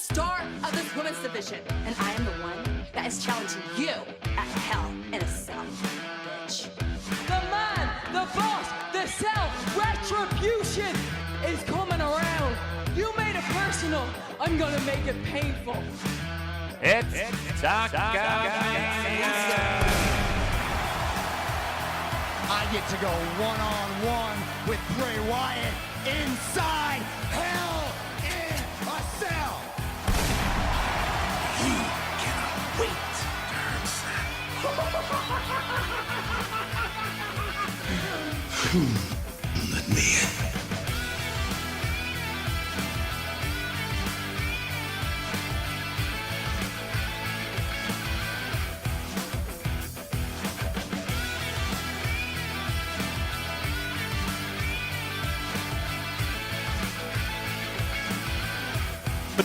star of this women's division, and I am the one that is challenging you at Hell in a Cell, bitch. The man, the boss, the self, retribution is coming around. You made it personal. I'm gonna make it painful. It's I get to go one-on-one with Bray Wyatt inside Hell in a Cell. He cannot wait to hurt Let me in.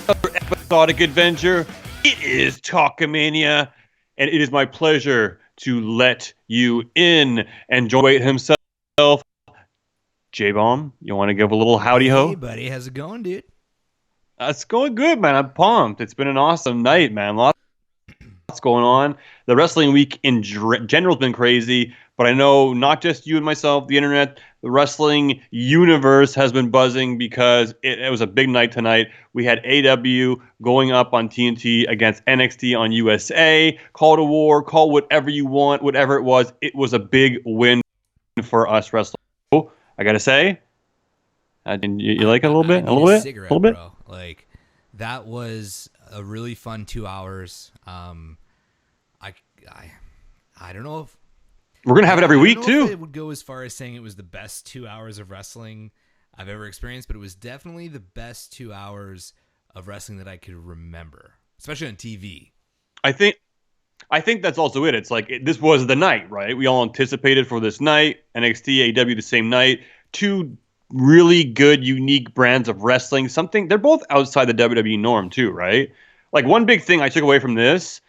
Another episodic adventure. It is Talkamania, and it is my pleasure to let you in and join himself. J-Bomb, you want to give a little howdy ho? Hey, buddy, how's it going, dude? It's going good, man. I'm pumped. It's been an awesome night, man. Lots going on. The wrestling week in general has been crazy, but I know not just you and myself, the internet, the wrestling universe has been buzzing because it was a big night tonight. We had AEW going up on TNT against NXT on USA. Call to war, call whatever you want, whatever it was. It was a big win for us wrestlers. Oh, I got to say, you like it a little bit? A little bit? A little bit? Bro. Like, that was a really fun 2 hours. I don't know if we're gonna have it every week too. It would go as far as saying it was the best 2 hours of wrestling I've ever experienced, but it was definitely the best 2 hours of wrestling that I could remember, especially on TV. I think that's also it. It's like this was the night, right? We all anticipated for this night. NXT, AEW, the same night. Two really good, unique brands of wrestling. They're both outside the WWE norm too, right? Like one big thing I took away from this.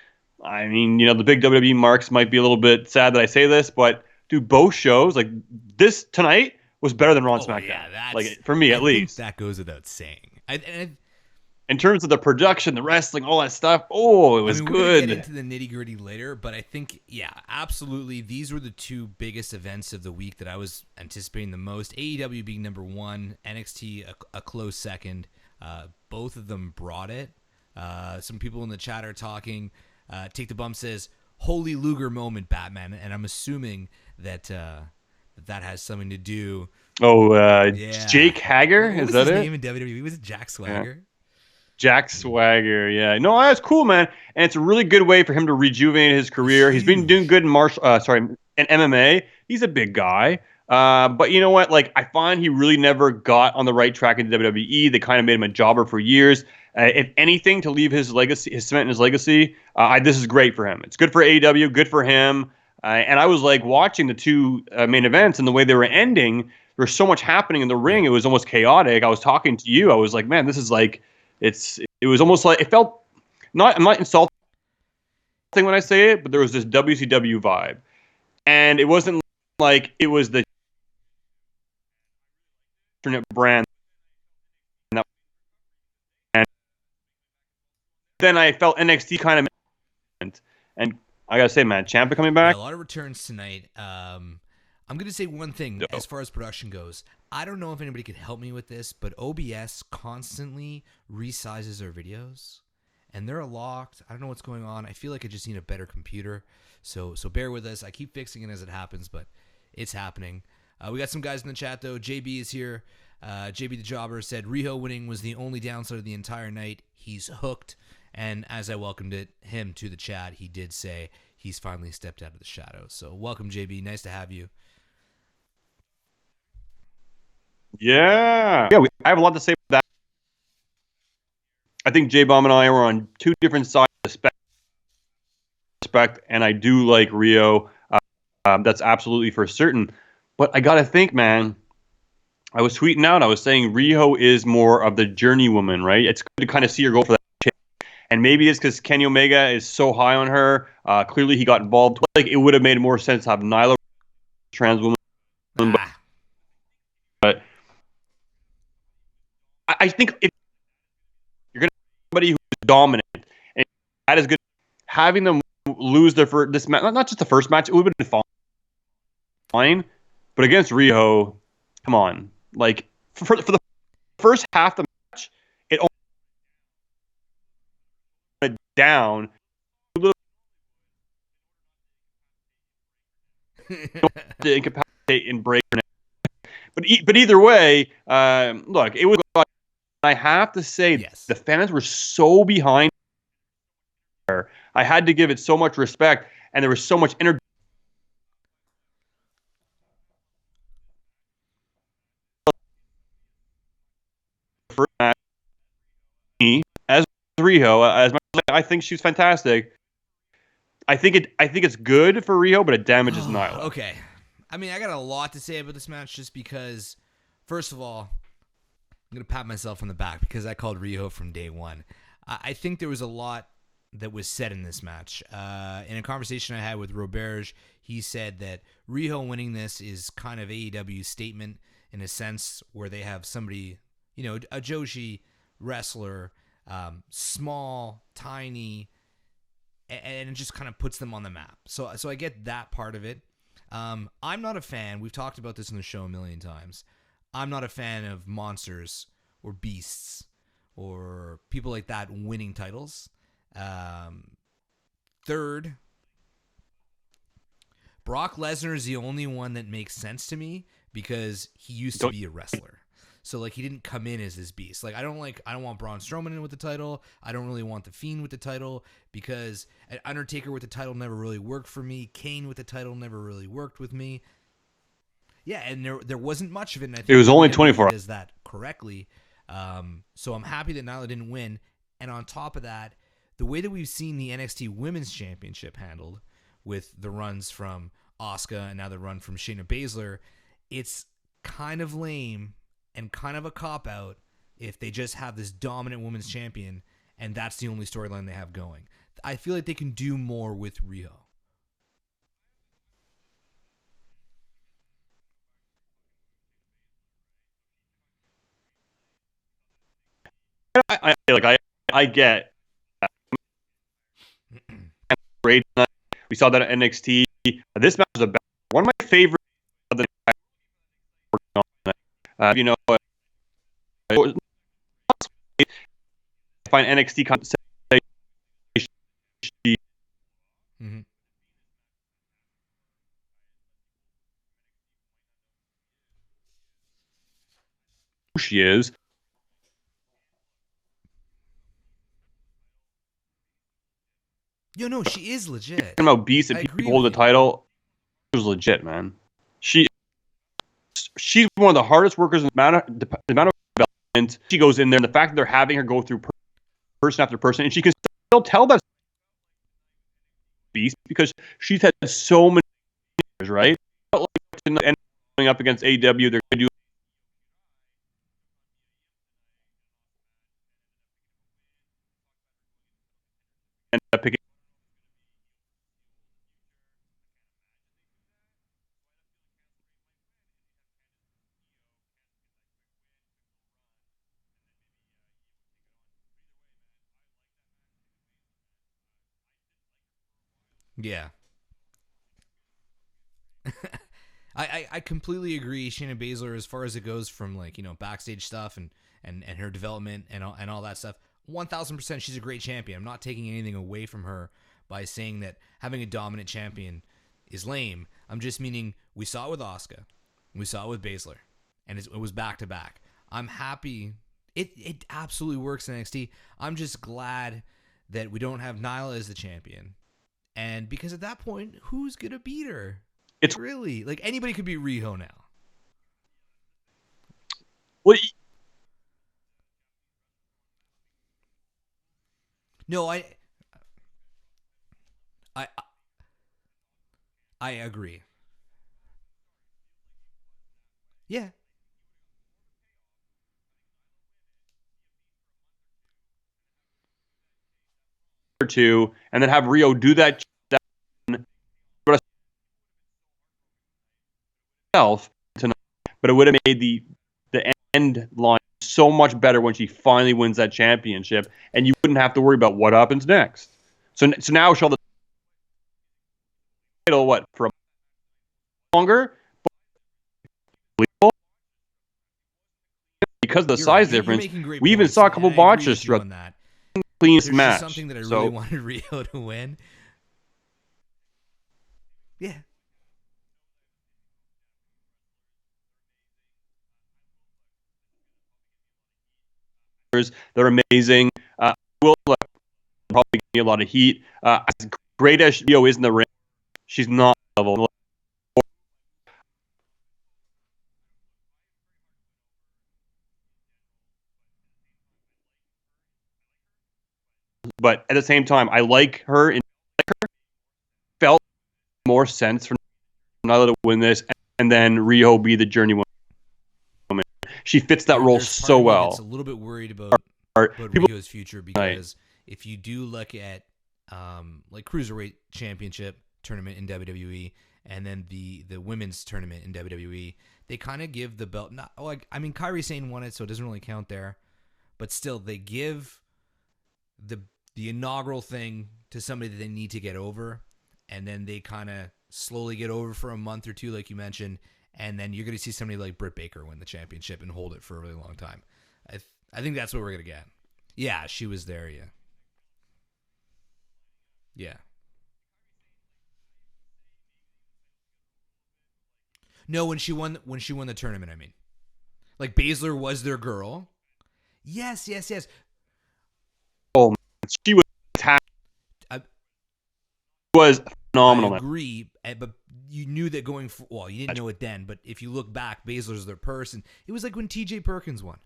I mean, the big WWE marks might be a little bit sad that I say this, but dude, both shows, like this tonight was better than Raw and SmackDown. Yeah, like for me at least. That goes without saying. In terms of the production, the wrestling, all that stuff, it was good. We're gonna get into the nitty-gritty later, but I think, yeah, absolutely, these were the two biggest events of the week that I was anticipating the most. AEW being number one, NXT a close second. Both of them brought it. Some people in the chat are talking. Take the Bump says, "Holy Luger moment, Batman," and I'm assuming that that has something to do. Jake Hager, what is was that his it? name in WWE? Was it Jack Swagger? Yeah. Jack Swagger, yeah. No, that's cool, man. And it's a really good way for him to rejuvenate his career. He's been doing good in in MMA. He's a big guy. But you know what? Like, I find he really never got on the right track in WWE. They kind of made him a jobber for years. If anything, to leave his legacy, cement in his legacy, this is great for him. It's good for AEW, good for him. And I was like watching the two main events and the way they were ending. There was so much happening in the ring. It was almost chaotic. I was talking to you. I was like, man, this is like, it was almost like, it felt, I'm not insulting when I say it, but there was this WCW vibe. And it wasn't like it was the alternate brand. And then I felt NXT kind of, and I gotta say, man, Ciampa coming back. Yeah, a lot of returns tonight. I'm going to say one thing as far as production goes. I don't know if anybody could help me with this, but OBS constantly resizes their videos, and they're locked. I don't know what's going on. I feel like I just need a better computer, so bear with us. I keep fixing it as it happens, but it's happening. We got some guys in the chat, though. JB is here. JB the Jobber said, Riho winning was the only downside of the entire night. He's hooked. And as I welcomed him to the chat, he did say he's finally stepped out of the shadows. So welcome, JB. Nice to have you. Yeah. I have a lot to say about that. I think J-Bomb and I were on two different sides of the spectrum, and I do like Rio. That's absolutely for certain. But I got to think, man, I was tweeting out, I was saying Rio is more of the journey woman, right? It's good to kind of see her go for that chick. And maybe it's because Kenny Omega is so high on her. Clearly he got involved. Like, it would have made more sense to have Nyla trans woman. But I think if you're going to have somebody dominant. And that is good. Having them lose their first this match, not just the first match, it would have been fine. But against Riho, come on, like for the first half of the match, it only went down a little to incapacitate and break her neck. But either way, look, it was. I have to say, Yes. the fans were so behind her. I had to give it so much respect, and there was so much energy. First match, me as Riho, as much as I think she's fantastic. I think it's good for Riho, but it damages Nyla. Okay. I mean, I got a lot to say about this match just because, first of all, I'm going to pat myself on the back because I called Riho from day one. I think there was a lot that was said in this match. In a conversation I had with Roberge, he said that Riho winning this is kind of AEW's statement in a sense where they have somebody, a Joshi wrestler, small, tiny, and it just kind of puts them on the map. So I get that part of it. I'm not a fan. We've talked about this in the show a million times. I'm not a fan of monsters or beasts or people like that winning titles. Third, Brock Lesnar is the only one that makes sense to me because he used to be a wrestler. So like he didn't come in as this beast. Like I don't want Braun Strowman in with the title. I don't really want The Fiend with the title because Undertaker with the title never really worked for me. Kane with the title never really worked with me. Yeah, and there wasn't much of it. And I think it was only 24. Does that correctly. So I'm happy that Nyla didn't win. And on top of that, the way that we've seen the NXT Women's Championship handled with the runs from Asuka and now the run from Shayna Baszler, it's kind of lame and kind of a cop-out if they just have this dominant women's champion and that's the only storyline they have going. I feel like they can do more with Riho. I get great. We saw that at NXT. This match was one of my favorites. I find NXT Mm-hmm. she is. No, she is legit. Talking about beast and people hold the title, it was legit, man. She's one of the hardest workers in the amount of development. She goes in there, and the fact that they're having her go through person after person, and she can still tell that beast because she's had so many years, right? And going up against AEW, they're going to do end up picking. Yeah. I completely agree. Shayna Baszler, as far as it goes from backstage stuff and her development and all that stuff, 1000% she's a great champion. I'm not taking anything away from her by saying that having a dominant champion is lame. I'm just meaning we saw it with Asuka, we saw it with Baszler, and it was back to back. I'm happy. It absolutely works in NXT. I'm just glad that we don't have Nyla as the champion. And because at that point, who's going to beat her? It's really like anybody could beat Riho now. Well, no, I agree. Yeah. or two, and then have Rio do that himself tonight, but it would have made the end line so much better when she finally wins that championship, and you wouldn't have to worry about what happens next. So now she'll have the title for a longer, because of the size difference. We even saw a couple botches throughout that. the cleanest There's match. just something that I really wanted Rio to win. Yeah. They're amazing. Will probably give me a lot of heat. As great as Rio is in the ring, she's not level. But at the same time, I like her. Felt more sense for Nyla to win this, and then Rio be the journey woman. She fits that role so well. It's a little bit worried about Rio's future, because if you do look at like Cruiserweight Championship tournament in WWE, and then the women's tournament in WWE, they kind of give the belt. Not like, I mean, Kairi Sane won it, so it doesn't really count there, but still they give the inaugural thing to somebody that they need to get over, and then they kind of slowly get over for a month or two, like you mentioned, and then you're going to see somebody like Britt Baker win the championship and hold it for a really long time. I think that's what we're going to get. Yeah, she was there, yeah. Yeah. No, when she won the tournament, I mean. Like, Baszler was their girl. Yes. Oh, she was was phenomenal. I agree, but you knew that going for, well, you didn't know it then, but if you look back, Baszler's their person. It was like when TJ Perkins won.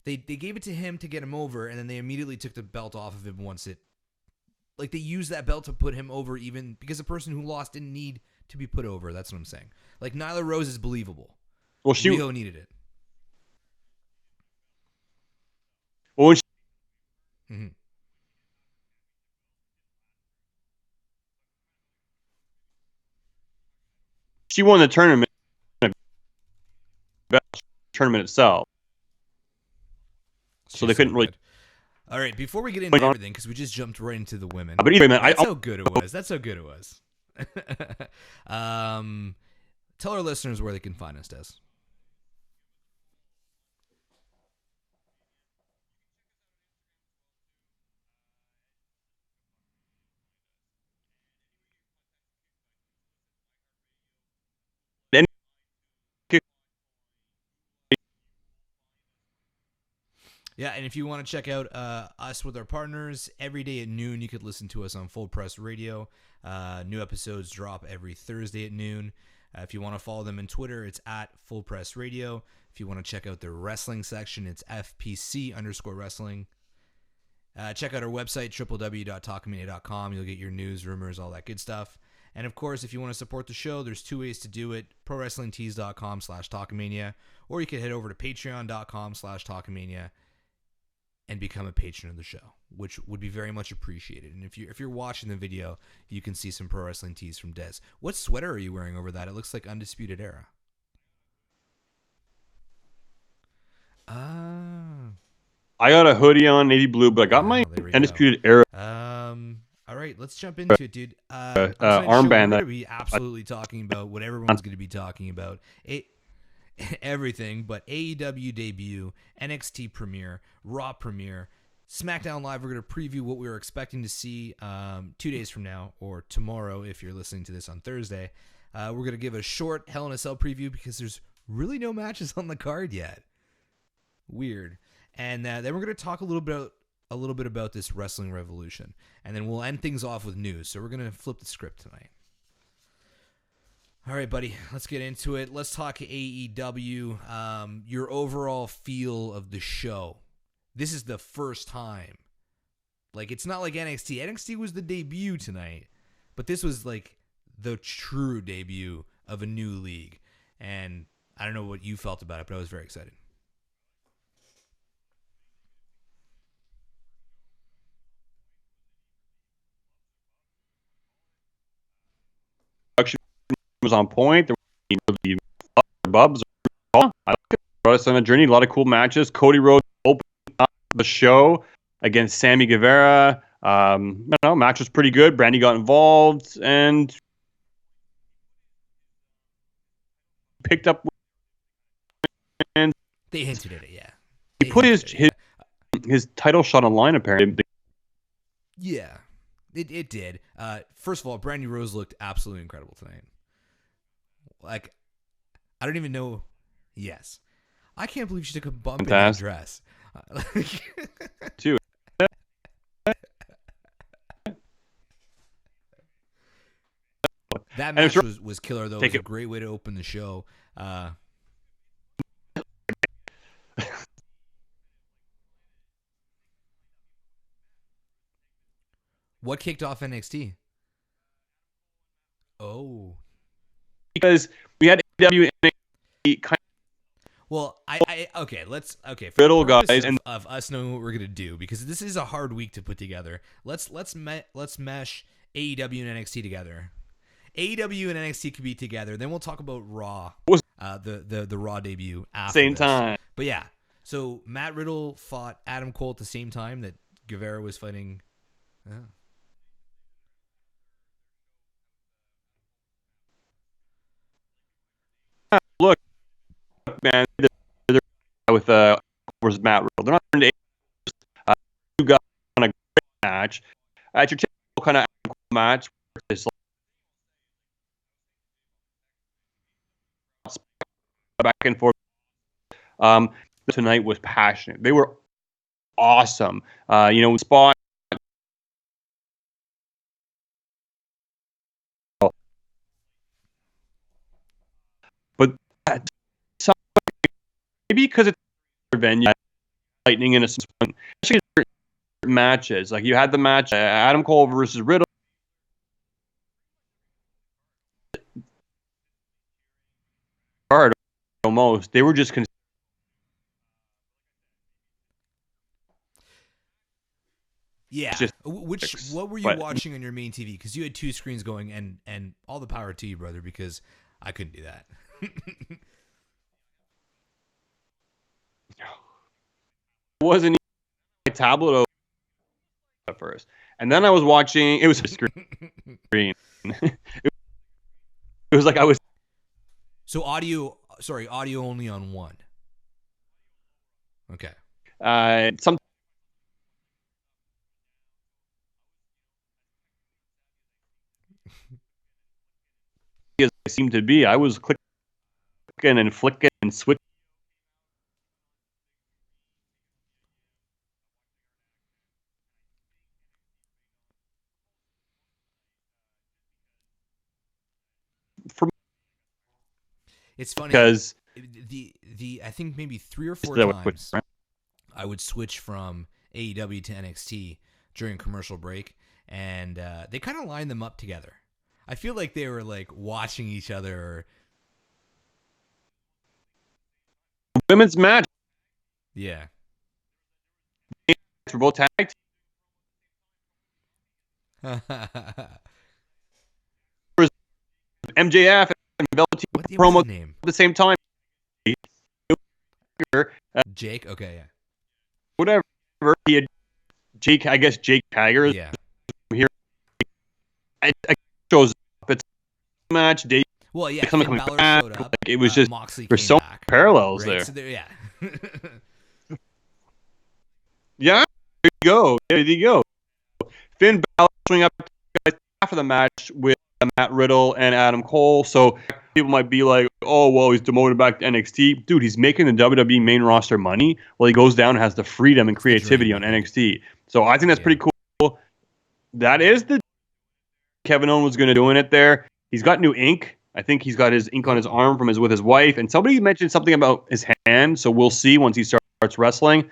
They gave it to him to get him over, and then they immediately took the belt off of him once it, like, they used that belt to put him over, even because the person who lost didn't need to be put over. That's what I'm saying. Like, Nyla Rose is believable. Well, Rio needed it. Well, she won the tournament itself. So they couldn't really. Good. All right, before we get into everything, because we just jumped right into the women. But either, man, That's how good it was. Tell our listeners where they can find us, Des. Yeah, and if you want to check out us with our partners, every day at noon, you could listen to us on Full Press Radio. New episodes drop every Thursday at noon. If you want to follow them on Twitter, it's at Full Press Radio. If you want to check out their wrestling section, it's FPC_wrestling. Check out our website, www.talkmania.com. You'll get your news, rumors, all that good stuff. And of course, if you want to support the show, there's two ways to do it. ProWrestlingTees.com/Talkmania, or you can head over to Patreon.com/Talkmania and become a patron of the show, which would be very much appreciated. And if you're watching the video, you can see some Pro Wrestling Tees from Des. What sweater are you wearing over that? It looks like Undisputed Era. I got a hoodie on, navy blue, but I got my Undisputed Era. All right, let's jump into it, dude. Armband. We're going to be absolutely talking about what everyone's going to be talking about. Everything, but AEW debut, NXT premiere, Raw premiere, SmackDown Live. We're going to preview what we were expecting to see 2 days from now, or tomorrow if you're listening to this on Thursday. We're going to give a short Hell in a Cell preview because there's really no matches on the card yet. Weird. And then we're going to talk a little bit about this Wrestling Revolution, and then we'll end things off with news. So we're going to flip the script tonight. All right, buddy, let's get into it. Let's talk AEW. Your overall feel of the show. This is the first time. Like, it's not like NXT. NXT was the debut tonight, but this was like the true debut of a new league. And I don't know what you felt about it, but I was very excited. Was on point. There were the bubs. I like it. us on a journey. A lot of cool matches. Cody Rhodes opened up the show against Sammy Guevara. I don't know, match was pretty good. Brandy got involved and picked up. And They hinted at it, yeah. he put his title shot online, apparently. Yeah, it did. First of all, Brandy Rose looked absolutely incredible tonight. Like, I don't even know. Yes. I can't believe she took a bump in that dress. Too. That match was killer, though. It was a great way to open the show. What kicked off NXT? Oh. Because we had AEW and NXT kind of. Well, okay. For Riddle the guys and of us knowing what we're gonna do, because this is a hard week to put together. Let's mesh AEW and NXT together. AEW and NXT could be together. Then we'll talk about Raw, the Raw debut after Same this. time. But yeah, so Matt Riddle fought Adam Cole at the same time that Guevara was fighting. Look, man, with versus Matt Riddle, they're not turned to you got on a great match. At your typical kind of match, it's like back and forth. Tonight was passionate. They were awesome. Spot. But maybe because it's a venue, lightning in a swing, especially matches. Like you had the match Adam Cole versus Riddle. Hard almost. They were just yeah. What were you watching on your main TV? Because you had two screens going, and all the power to you, brother. Because I couldn't do that. Wasn't even a tablet at first, and then I was watching. It was a screen. It was like I was. So audio only on one. Okay. Some. As I seemed to be, I was clicking and flicking and switching. It's funny because the I think maybe 3 or 4 times I would switch from AEW to NXT during commercial break, and they kind of lined them up together. I feel like they were like watching each other. Women's match. Yeah. For both tag. MJF and Velveteen promo name? at the same time. Jake? Okay, yeah. Whatever. He had Jake, I guess Jake Hager. Yeah. Here. It shows up. It's a match. Well, yeah. Coming back. Showed up. Like, it was just, Moxley there's came so back, parallels right? there. So yeah. Yeah. There you go. Finn Balor showing up half of the match with Matt Riddle and Adam Cole. So people might be like, oh, well, he's demoted back to NXT. Dude, he's making the WWE main roster money while he goes down and has the freedom and creativity on NXT. So I think that's pretty cool. That is the Kevin Owens was going to do in it there. He's got new ink. I think he's got his ink on his arm with his wife. And somebody mentioned something about his hand. So we'll see once he starts wrestling.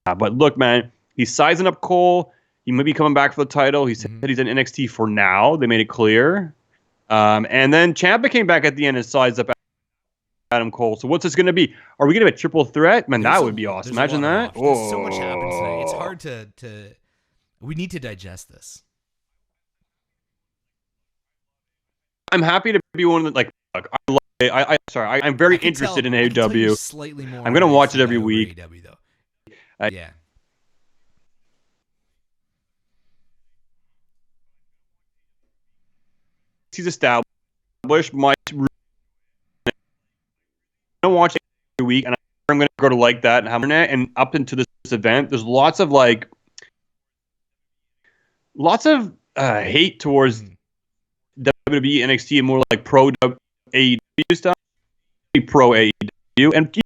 But look, man, he's sizing up Cole. He may be coming back for the title. He said he's in NXT for now. They made it clear. And then Ciampa came back at the end and sized up Adam Cole. So what's this going to be? Are we going to have a triple threat? Man, that would be awesome. Imagine that. There's so much happens tonight. It's hard to. We need to digest this. I'm happy to be one of the, I love I'm very I can interested tell, in I can tell you're AEW. slightly more I'm gonna of an watch it NXT every guy over week. AEW though. I- Yeah. He's established. My don't watch it every week, and I'm going to go to like that and have internet. And up into this event, there's lots of hate towards WWE, NXT, and more like pro AEW stuff, pro AEW, and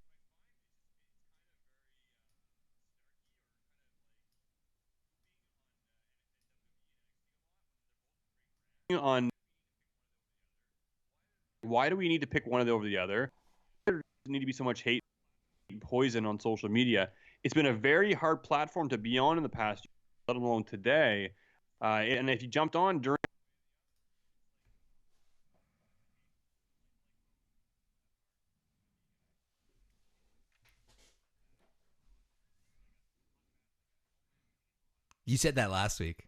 on why do we need to pick one over the other? There doesn't need to be so much hate and poison on social media. It's been a very hard platform to be on in the past, let alone today. And if you jumped on during You said that last week.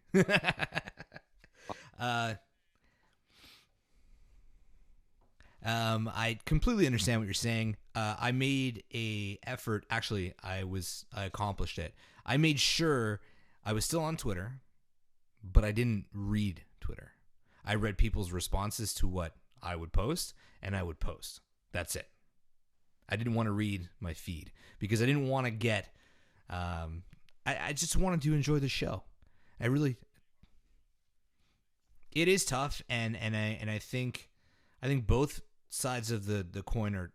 I completely understand what you're saying. I made a effort. Actually, I accomplished it. I made sure I was still on Twitter, but I didn't read Twitter. I read people's responses to what I would post, and I would post. That's it. I didn't want to read my feed because I didn't want to get. I just wanted to enjoy the show. It is tough, and I think both sides of the coin are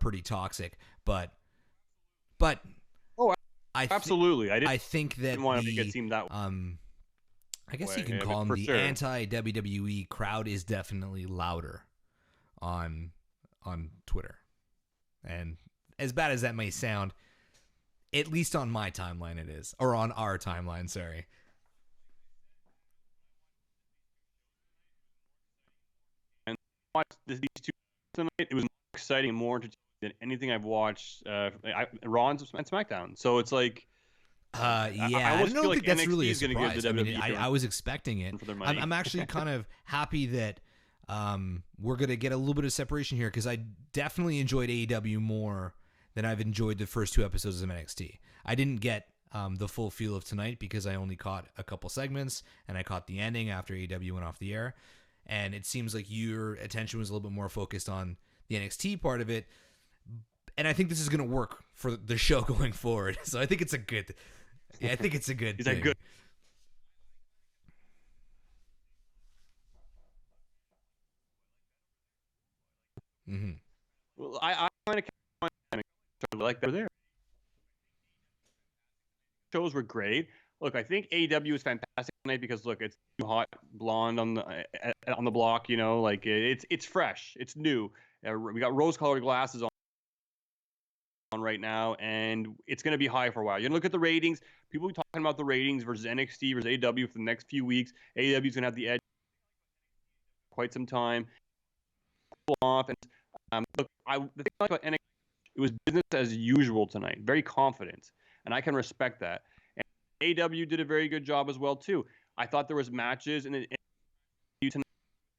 pretty toxic, but Oh, I absolutely. I think that didn't want to make it seem that I guess you way, can yeah, call them for the sure. anti-WWE crowd is definitely louder on Twitter. And as bad as that may sound, at least on my timeline it is. Or on our timeline, sorry. And watched these two tonight. It was more exciting and more entertaining than anything I've watched Raw and SmackDown. So it's like I almost don't feel think like that's NXT really a is going to give surprise. the I mean, WWE I was expecting it. for their money. I'm actually kind of happy that we're going to get a little bit of separation here because I definitely enjoyed AEW more than I've enjoyed the first two episodes of NXT. I didn't get the full feel of tonight because I only caught a couple segments and I caught the ending after AEW went off the air. And it seems like your attention was a little bit more focused on the NXT part of it. And I think this is going to work for the show going forward. So I think it's a good. I think it's a good. Is thing. that good? Mm-hmm. Well, I kind of like that there. Shows were great. Look, I think AEW is fantastic tonight because look, it's new hot blonde on the block. You know, like it's fresh, it's new. We got rose-colored glasses on right now, and it's going to be high for a while. You look at the ratings. People are talking about the ratings versus NXT versus AEW for the next few weeks. AEW is going to have the edge for quite some time. Off and look, the thing about NXT, it was business as usual tonight. Very confident, and I can respect that. And AEW did a very good job as well too. I thought there was matches and tonight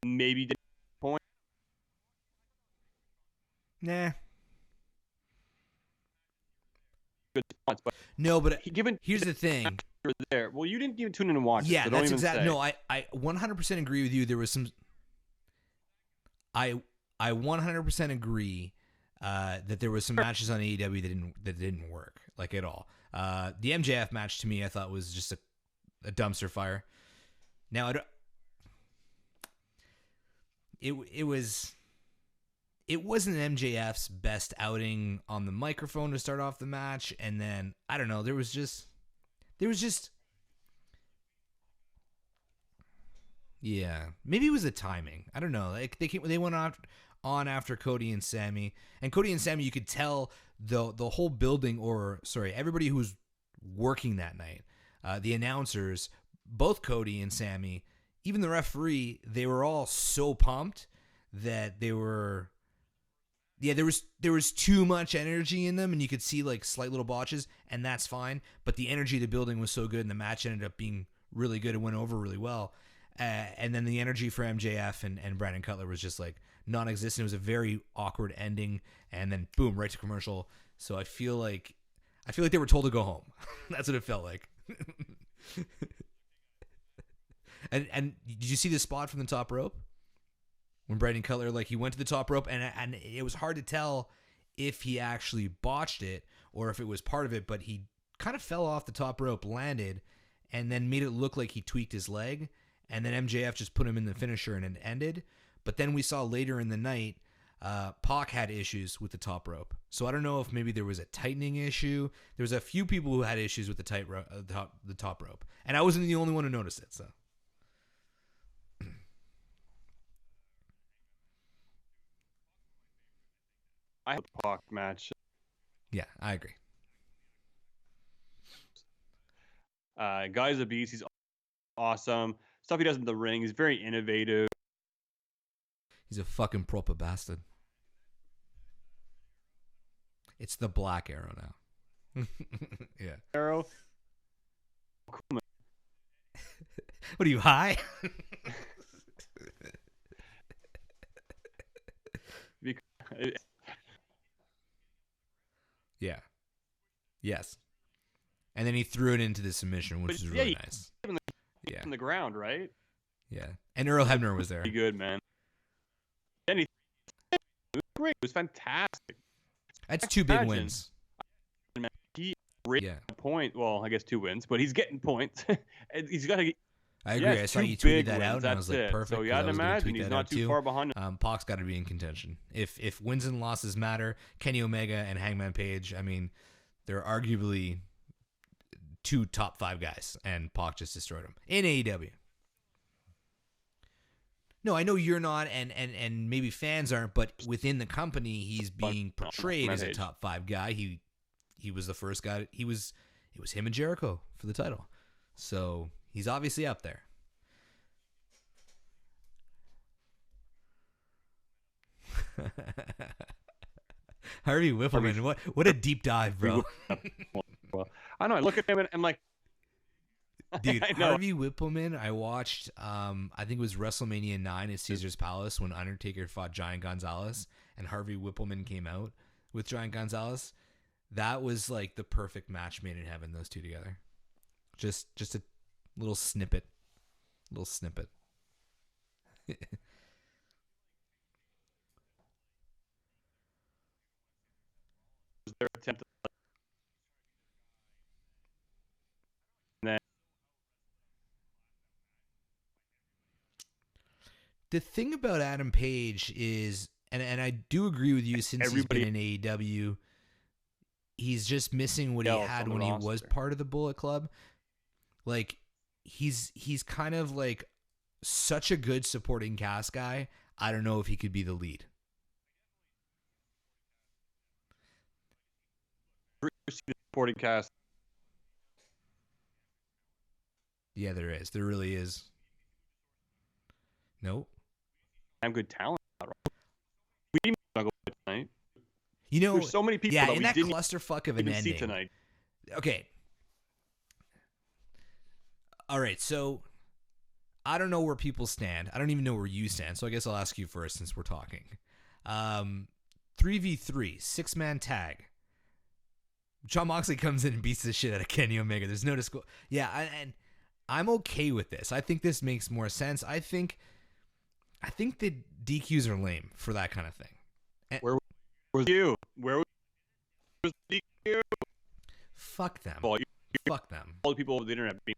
maybe did point. Nah. Good spots, but No, but given here's the thing. there, well, you didn't even tune in and watch. Yeah, it, so don't that's even exactly. say. No, I 100% agree with you. There was some. I 100% agree that there was some matches on AEW that didn't work like at all. The MJF match to me I thought was just a dumpster fire. Now it wasn't MJF's best outing on the microphone to start off the match, and then I don't know, there was just yeah, maybe it was the timing. I don't know. Like they went on after Cody and Sammy, and Cody and Sammy, you could tell the whole building, or sorry, everybody who was working that night, the announcers, both Cody and Sammy, even the referee, they were all so pumped that they were. Yeah, there was too much energy in them, and you could see like slight little botches, and that's fine. But the energy of the building was so good, and the match ended up being really good. It went over really well. And then the energy for MJF and Brandon Cutler was just like non-existent. It was a very awkward ending, and then boom, right to commercial. So I feel like they were told to go home. That's what it felt like. And did you see the spot from the top rope when Brandon Cutler, like, he went to the top rope, and it was hard to tell if he actually botched it or if it was part of it, but he kind of fell off the top rope, landed, and then made it look like he tweaked his leg. And then MJF just put him in the finisher and it ended. But then we saw later in the night, Pac had issues with the top rope. So I don't know if maybe there was a tightening issue. There was a few people who had issues with the top rope. And I wasn't the only one who noticed it. So I hope Pac match. yeah, I agree. Guy's a beast. He's awesome. Stuff he does in the ring. He's very innovative. He's a fucking proper bastard. It's the Black Arrow now. Yeah. Arrow. Cool, man. What are you, high? Yeah. Yes. And then he threw it into the submission, which was really nice. Yeah. On the ground, right? Yeah. And Earl Hebner was there. Pretty good, man. And it was great. It was fantastic. That's two big wins. He raised a point. Well, I guess 2 wins, but he's getting points. And he's got to. I agree. I saw you tweeted that out, and I was like, perfect. So you got to imagine he's not too far behind. Pac's got to be in contention. If wins and losses matter, Kenny Omega and Hangman Page, I mean, they're arguably 2 top 5 guys, and Pac just destroyed them in AEW. No, I know you're not, and maybe fans aren't, but within the company, he's being portrayed as a top 5 guy. He was the first guy. It was him and Jericho for the title, so he's obviously up there. Harvey Whippleman, what a deep dive, bro. Well, I know. I look at him and I'm like, dude, Harvey Whippleman. I watched, I think it was WrestleMania 9 at Caesar's Palace when Undertaker fought Giant Gonzalez, and Harvey Whippleman came out with Giant Gonzalez. That was like the perfect match made in heaven. Those two together, just a little snippet. their attempt to the thing about Adam Page is, and I do agree with you, since he's been in AEW, he's just missing what he had when he was part of the Bullet Club. Like, he's kind of like such a good supporting cast guy. I don't know if he could be the lead. supporting cast. Yeah, there is. There really is. Nope. I'm good talent. We didn't struggle tonight. You know, there's so many people. Yeah, that in we that didn't clusterfuck of an even ending see tonight. Okay. All right, so I don't know where people stand. I don't even know where you stand. So I guess I'll ask you first since we're talking. 3v3, 6-man tag. Jon Moxley comes in and beats the shit out of Kenny Omega. There's no disco. Yeah, and I'm okay with this. I think this makes more sense. I think that DQs are lame for that kind of thing. And where was you? Where was DQ? Fuck them. Well, fuck them. All the people over the internet being.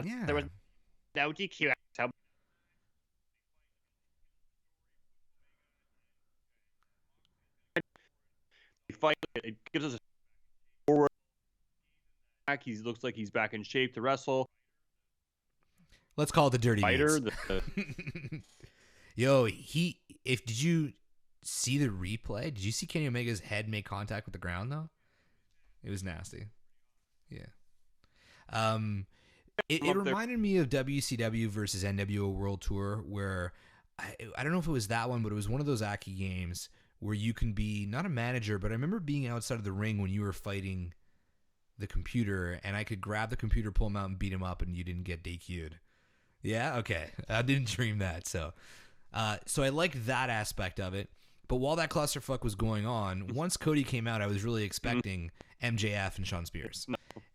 Yeah. There was no DQ. Fight. It gives us a forward back. He looks like he's back in shape to wrestle. Let's call it the dirty fighter. Yo, did you see the replay? Did you see Kenny Omega's head make contact with the ground though? It was nasty. Yeah. It reminded me of WCW versus NWO World Tour, where I don't know if it was that one, but it was one of those Aki games where you can be not a manager, but I remember being outside of the ring when you were fighting the computer, and I could grab the computer, pull him out, and beat him up, and you didn't get DQ'd. Yeah, okay. I didn't dream that. So I like that aspect of it. But while that clusterfuck was going on, once Cody came out, I was really expecting MJF and Sean Spears.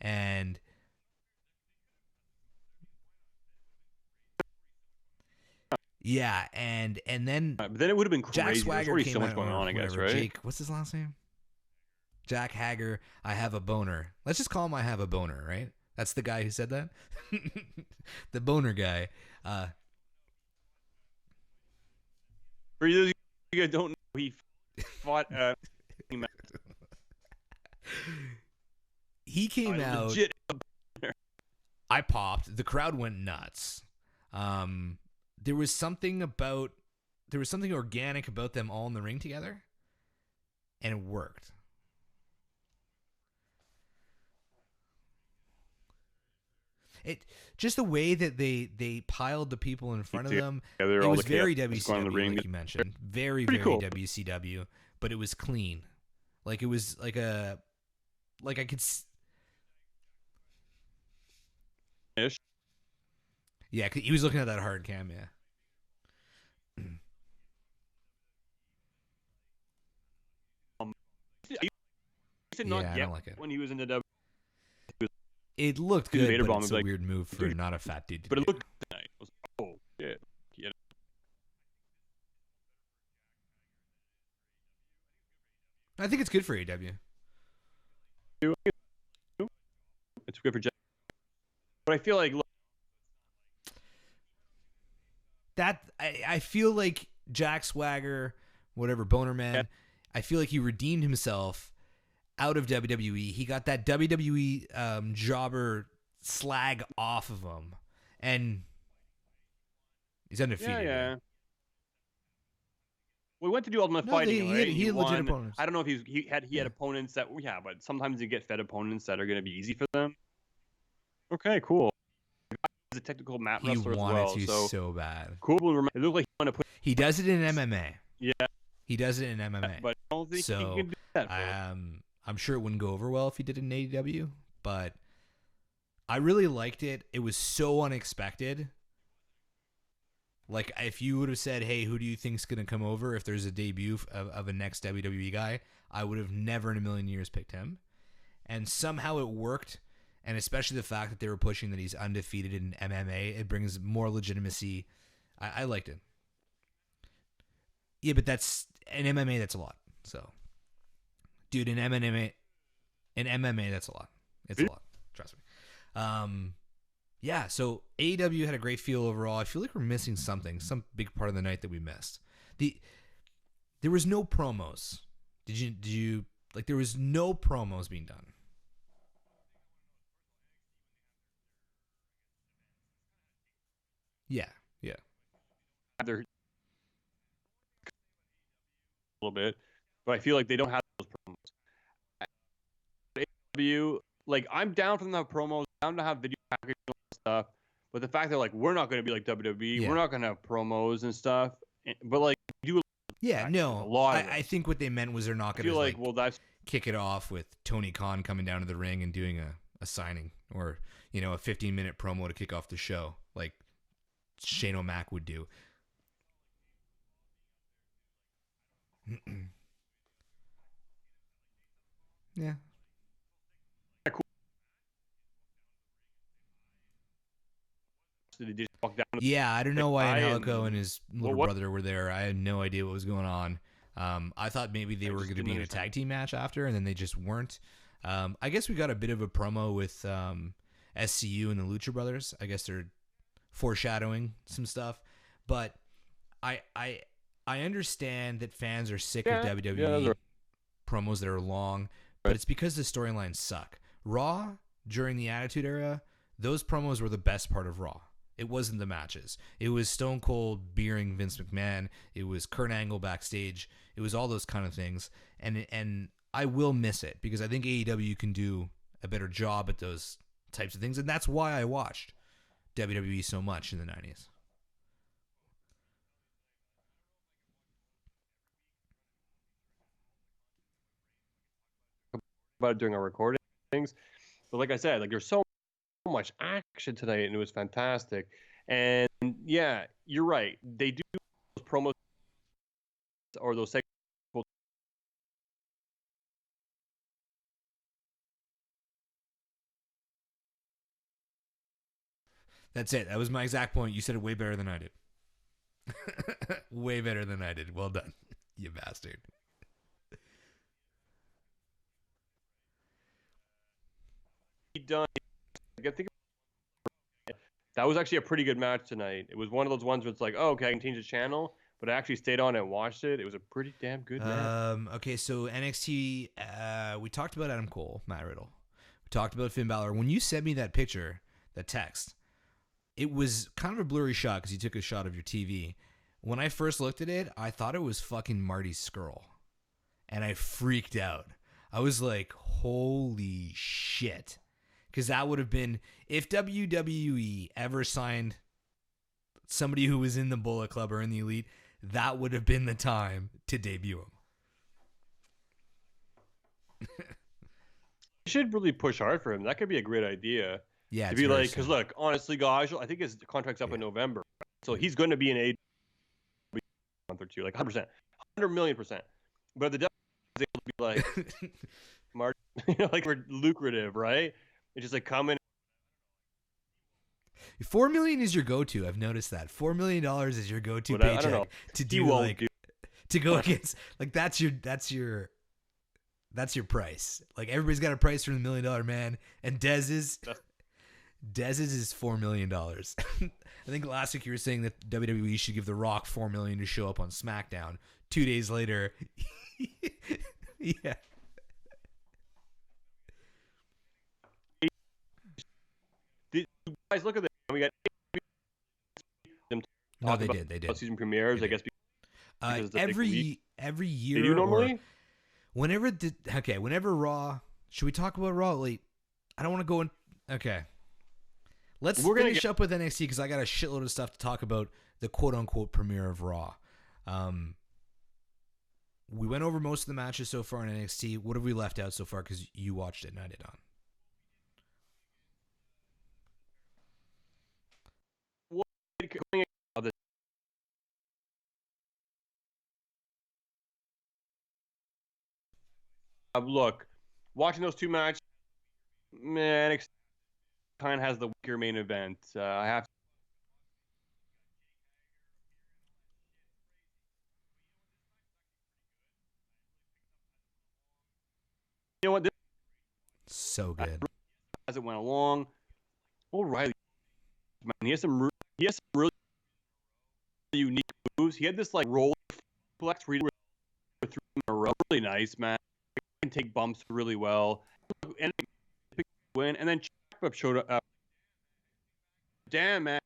And yeah, and then But then it would have been Jack crazy. There's Swagger already came so much out, going or on, I guess, whatever. right? Jake, what's his last name? Jack Hager. I have a boner. Let's just call him I have a boner, right? That's the guy who said that. The boner guy. For those of you guys don't know, he fought. He came out. Legit. I popped. The crowd went nuts. There was something organic about them all in the ring together, and it worked. It just the way that they piled the people in front of them. Together, It all was the very chaos going on in WCW, the ring. like you mentioned. Very Pretty cool. WCW, but it was clean. Like it was like I could. Ish. Yeah, he was looking at that hard cam. Yeah. He did Yeah, not I get don't like it. when he was in the W. It looked Dude, good, Vader but bomb it's is a like- weird move for dude, not a fat dude to But do. it looked good tonight. I was like, oh shit. Yeah. I think it's good for AEW. It's good for Jack. But I feel like look, That I feel like Jack Swagger, whatever, Boner Man, I feel like he redeemed himself out of WWE. He got that WWE jobber slag off of him, and he's undefeated. yeah. We went to do Ultimate No, Fighting, right? he had legit won. opponents. I don't know if he had opponents that but sometimes you get fed opponents that are going to be easy for them. Okay, cool. He's a technical mat He wrestler as wanted well, to so so bad. cool. It looked like he wanted to put He does it in MMA. yeah, He does it in MMA. but I don't think So, he can do that. For him. I'm sure it wouldn't go over well if he did it in AEW, but I really liked it. It was so unexpected. Like, if you would have said, hey, who do you think's going to come over if there's a debut of a next WWE guy, I would have never in a million years picked him. And somehow it worked, and especially the fact that they were pushing that he's undefeated in MMA, it brings more legitimacy. I liked it. Yeah, but that's in MMA, that's a lot. So, dude, in MMA, that's a lot. It's a lot. Trust me. Yeah. So AEW had a great feel overall. I feel like we're missing something, some big part of the night that we missed. There was no promos. Did you like? There was no promos being done. Yeah. Yeah. They're a little bit, but I feel like they don't have those promos. AEW, like I'm down for them to have promos, down to have video packaging and stuff, but the fact they're like we're not going to be like WWE, Yeah. we're not going to have promos and stuff, but like do Yeah. a No. lot of I think what they meant was they're not I going to feel like well that's kick it off with Tony Khan coming down to the ring and doing a signing or, a 15-minute promo to kick off the show like Shane O'Mac would do. Yeah. they just walk down. Yeah, I don't know why Hi, Angelico and- and his little what- brother were there. I had no idea what was going on. I thought maybe they were just going to didn't be in a understand. tag team match after, and then they just weren't. I guess we got a bit of a promo with SCU and the Lucha Brothers. I guess they're foreshadowing some stuff, but I understand that fans are sick of WWE those are- promos that are long, but it's because the storylines suck. Raw during the Attitude Era, those promos were the best part of Raw. It wasn't the matches. It was Stone Cold beering Vince McMahon. It was Kurt Angle backstage. It was all those kind of things. And I will miss it because I think AEW can do a better job at those types of things. And that's why I watched WWE so much in the 90s. about it during our recordings. But like I said, like there's so much action tonight, and it was fantastic. And yeah, you're right. They do those promos or those segments. That's it. That was my exact point. You said it way better than I did. Way better than I did. Well done, you bastard. Done. I think that was actually a pretty good match tonight. It was one of those ones where it's like, oh, okay, I can change the channel, but I actually stayed on and watched it. It was a pretty damn good match. Okay, so NXT, we talked about Adam Cole, Matt Riddle. We talked about Finn Balor. When you sent me that picture, that text, it was kind of a blurry shot because you took a shot of your TV. When I first looked at it, I thought it was fucking Marty Scurll. And I freaked out. I was like, holy shit. Because that would have been, if WWE ever signed somebody who was in the Bullet Club or in the Elite, that would have been the time to debut him. You should really push hard for him. That could be a great idea. Yeah, to be like, because look, honestly, guys, I think his contract's up in November, so he's going to be an AEW month or two, like 100%, 100 million%. But the devil is able to be like, Mark, like we're lucrative, right? It's just like come in. $4 million is your go-to. I've noticed that $4 million is your go-to But I paycheck don't know. to do like to go against. Like that's your price. Like everybody's got a price for the $1 Million Man, and Dez's is $4 million. I think last week you were saying that WWE should give The Rock $4 million to show up on SmackDown. 2 days later, yeah. Guys, look at this. We got them. No, they did. They did. Season premieres, I guess. Every year. They do normally. Whenever Raw. Should we talk about Raw? Like, I don't want to go in. Okay. Let's finish up with NXT because I got a shitload of stuff to talk about the quote unquote premiere of Raw. We went over most of the matches so far in NXT. What have we left out so far? Because you watched it and I did not. Look, watching those two matches, man, NXT kind of has the weaker main event. I have to. You know what? This So good. as it went along, O'Reilly, man, he has some really unique moves. He had this like roll flex where he threw in a row, really nice, man. He can take bumps really well, and win. And then Chop showed up. Damn, man,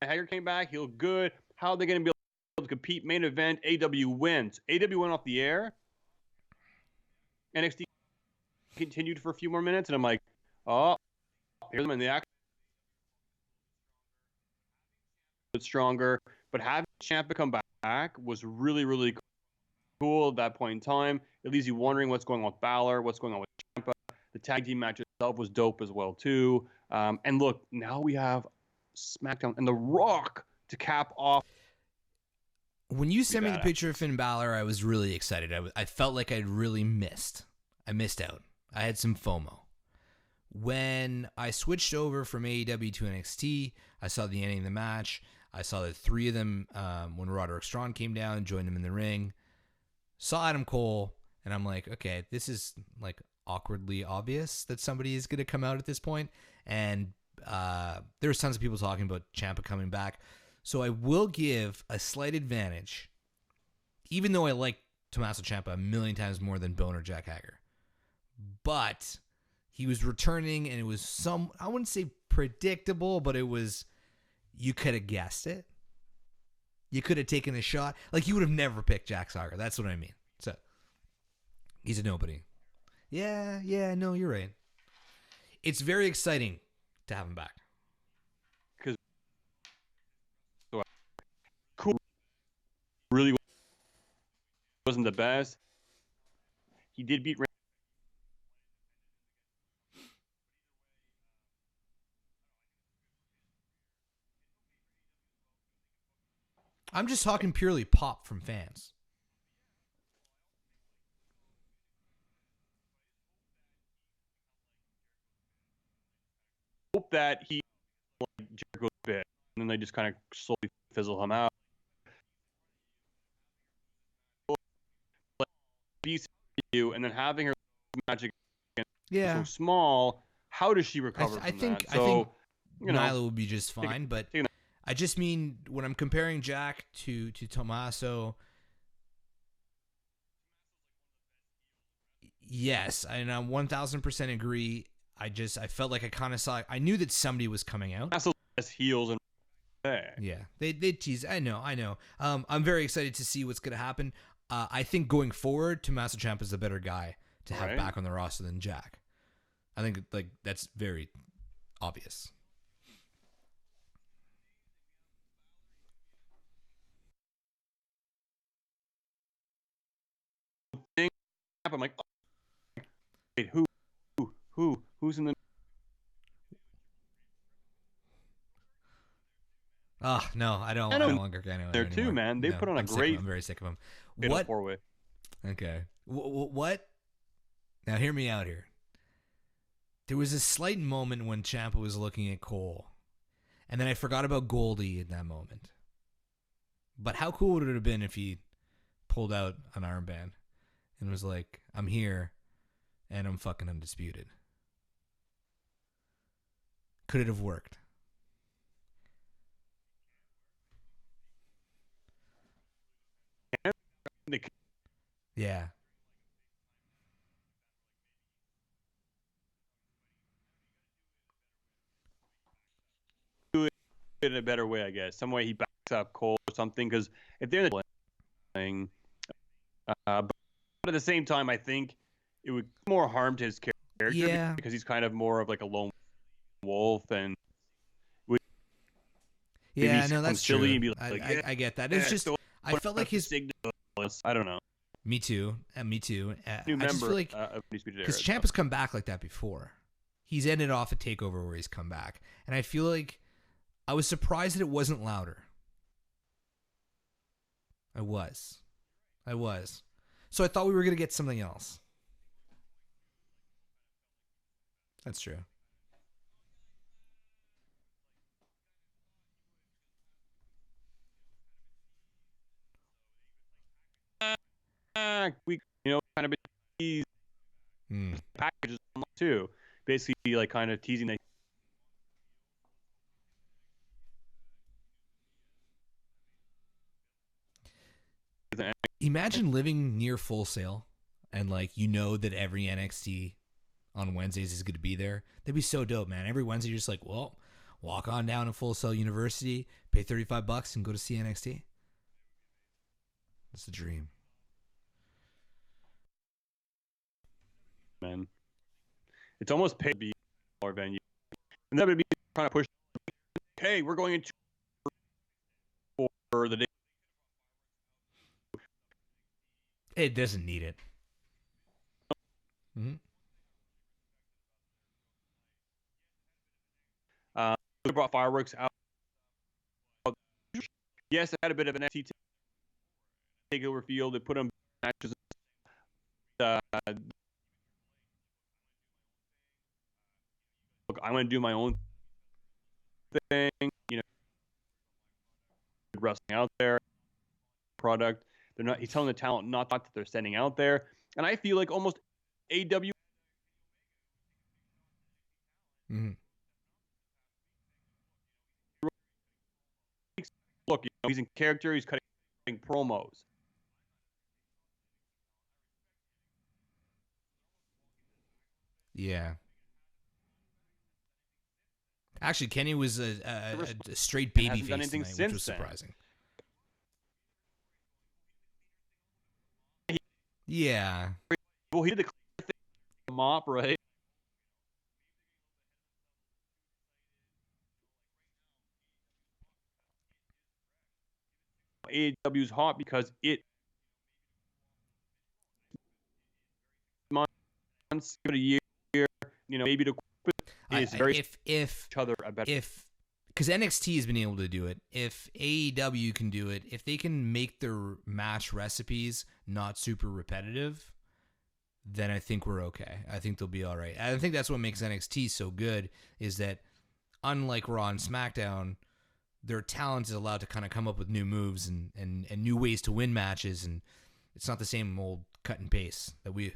Hager came back. He looked good. How are they going to be able to compete? Main event, AW wins. AW went off the air. NXT continued for a few more minutes, and I'm like, oh, here's them in the action. It's stronger, but having Ciampa come back was really, really cool at that point in time. It leaves you wondering what's going on with Balor, what's going on with Ciampa. The tag team match itself was dope as well too. And look, now we have SmackDown and The Rock to cap off. When you sent me the picture of Finn Balor, I was really excited. I felt like I'd really missed. I missed out. I had some FOMO. When I switched over from AEW to NXT, I saw the ending of the match. I saw the three of them when Roderick Strong came down and joined him in the ring. Saw Adam Cole, and I'm like, okay, this is like awkwardly obvious that somebody is going to come out at this point. And there was tons of people talking about Ciampa coming back. So I will give a slight advantage, even though I like Tommaso Ciampa a million times more than Boner Jack Hager. But he was returning, and it was I wouldn't say predictable, but it was, you could have guessed it. You could have taken a shot. Like, you would have never picked Jack Sager. That's what I mean. So, he's a nobody. Yeah, no, you're right. It's very exciting to have him back. Because cool, really wasn't the best. He did beat I'm just talking purely pop from fans. Hope that he like Jericho's bit, and then they just kind of slowly fizzle him out. Like BCU, and then having her magic so small, how does she recover from that? I think you know, Nyla would be just fine, but I just mean when I'm comparing Jack to Tommaso. Yes, and I 1000% agree. I felt like I kind of saw. I knew that somebody was coming out. as heels and yeah, they tease. I know. I'm very excited to see what's gonna happen. I think going forward, Tommaso Ciampa is the better guy to have back on the roster than Jack. I think like that's very obvious. I'm like, oh, wait, who's in the? Oh no, I don't. I no longer can there too, man. They no, put on a great. I'm very sick of them. What? Four-way. Okay. What? Now hear me out here. There was a slight moment when Ciampa was looking at Cole, and then I forgot about Goldie in that moment. But how cool would it have been if he pulled out an armband and was like, "I'm here, and I'm fucking undisputed." Could it have worked? Yeah. Do it in a better way, I guess. Some way he backs up Cole or something. Because if they're playing, but at the same time, I think it would do more harm to his character because he's kind of more of like a lone wolf and. Yeah, no, that's true. Like, I get that. It's just I felt like his signals. I don't know. Me too. Me too. New I member just feel like because Champ has come back like that before. He's ended off a takeover where he's come back, and I feel like I was surprised that it wasn't louder. I was. So I thought we were gonna get something else. That's true. We kind of tease packages too. Basically, like kind of teasing. Imagine living near Full Sail and like that every NXT on Wednesdays is going to be there. That'd be so dope, man. Every Wednesday you're just like, well, walk on down to Full Sail University, pay $35 and go to see NXT. That's the dream. Man, it's almost paid to be our venue, and that would be trying to push. Hey, we're going into for the day. It doesn't need it. Mm-hmm. We brought fireworks out. Yes, it had a bit of an NXT takeover feel. They put them matches. Look, I'm going to do my own thing. Wrestling out there, product. They're not. He's telling the talent not that they're sending out there, and I feel like almost AEW. Mm-hmm. Look, he's in character. He's cutting promos. Yeah. Actually, Kenny was a straight baby face tonight, which was surprising. Yeah. Well, he did the mop, right? AEW's hot because it months, give it a year, maybe to is very if each other a better. because NXT has been able to do it. If AEW can do it, if they can make their match recipes not super repetitive, then I think we're okay. I think they'll be all right. I think that's what makes NXT so good is that unlike Raw and SmackDown, their talent is allowed to kind of come up with new moves and new ways to win matches, and it's not the same old cut and paste that we...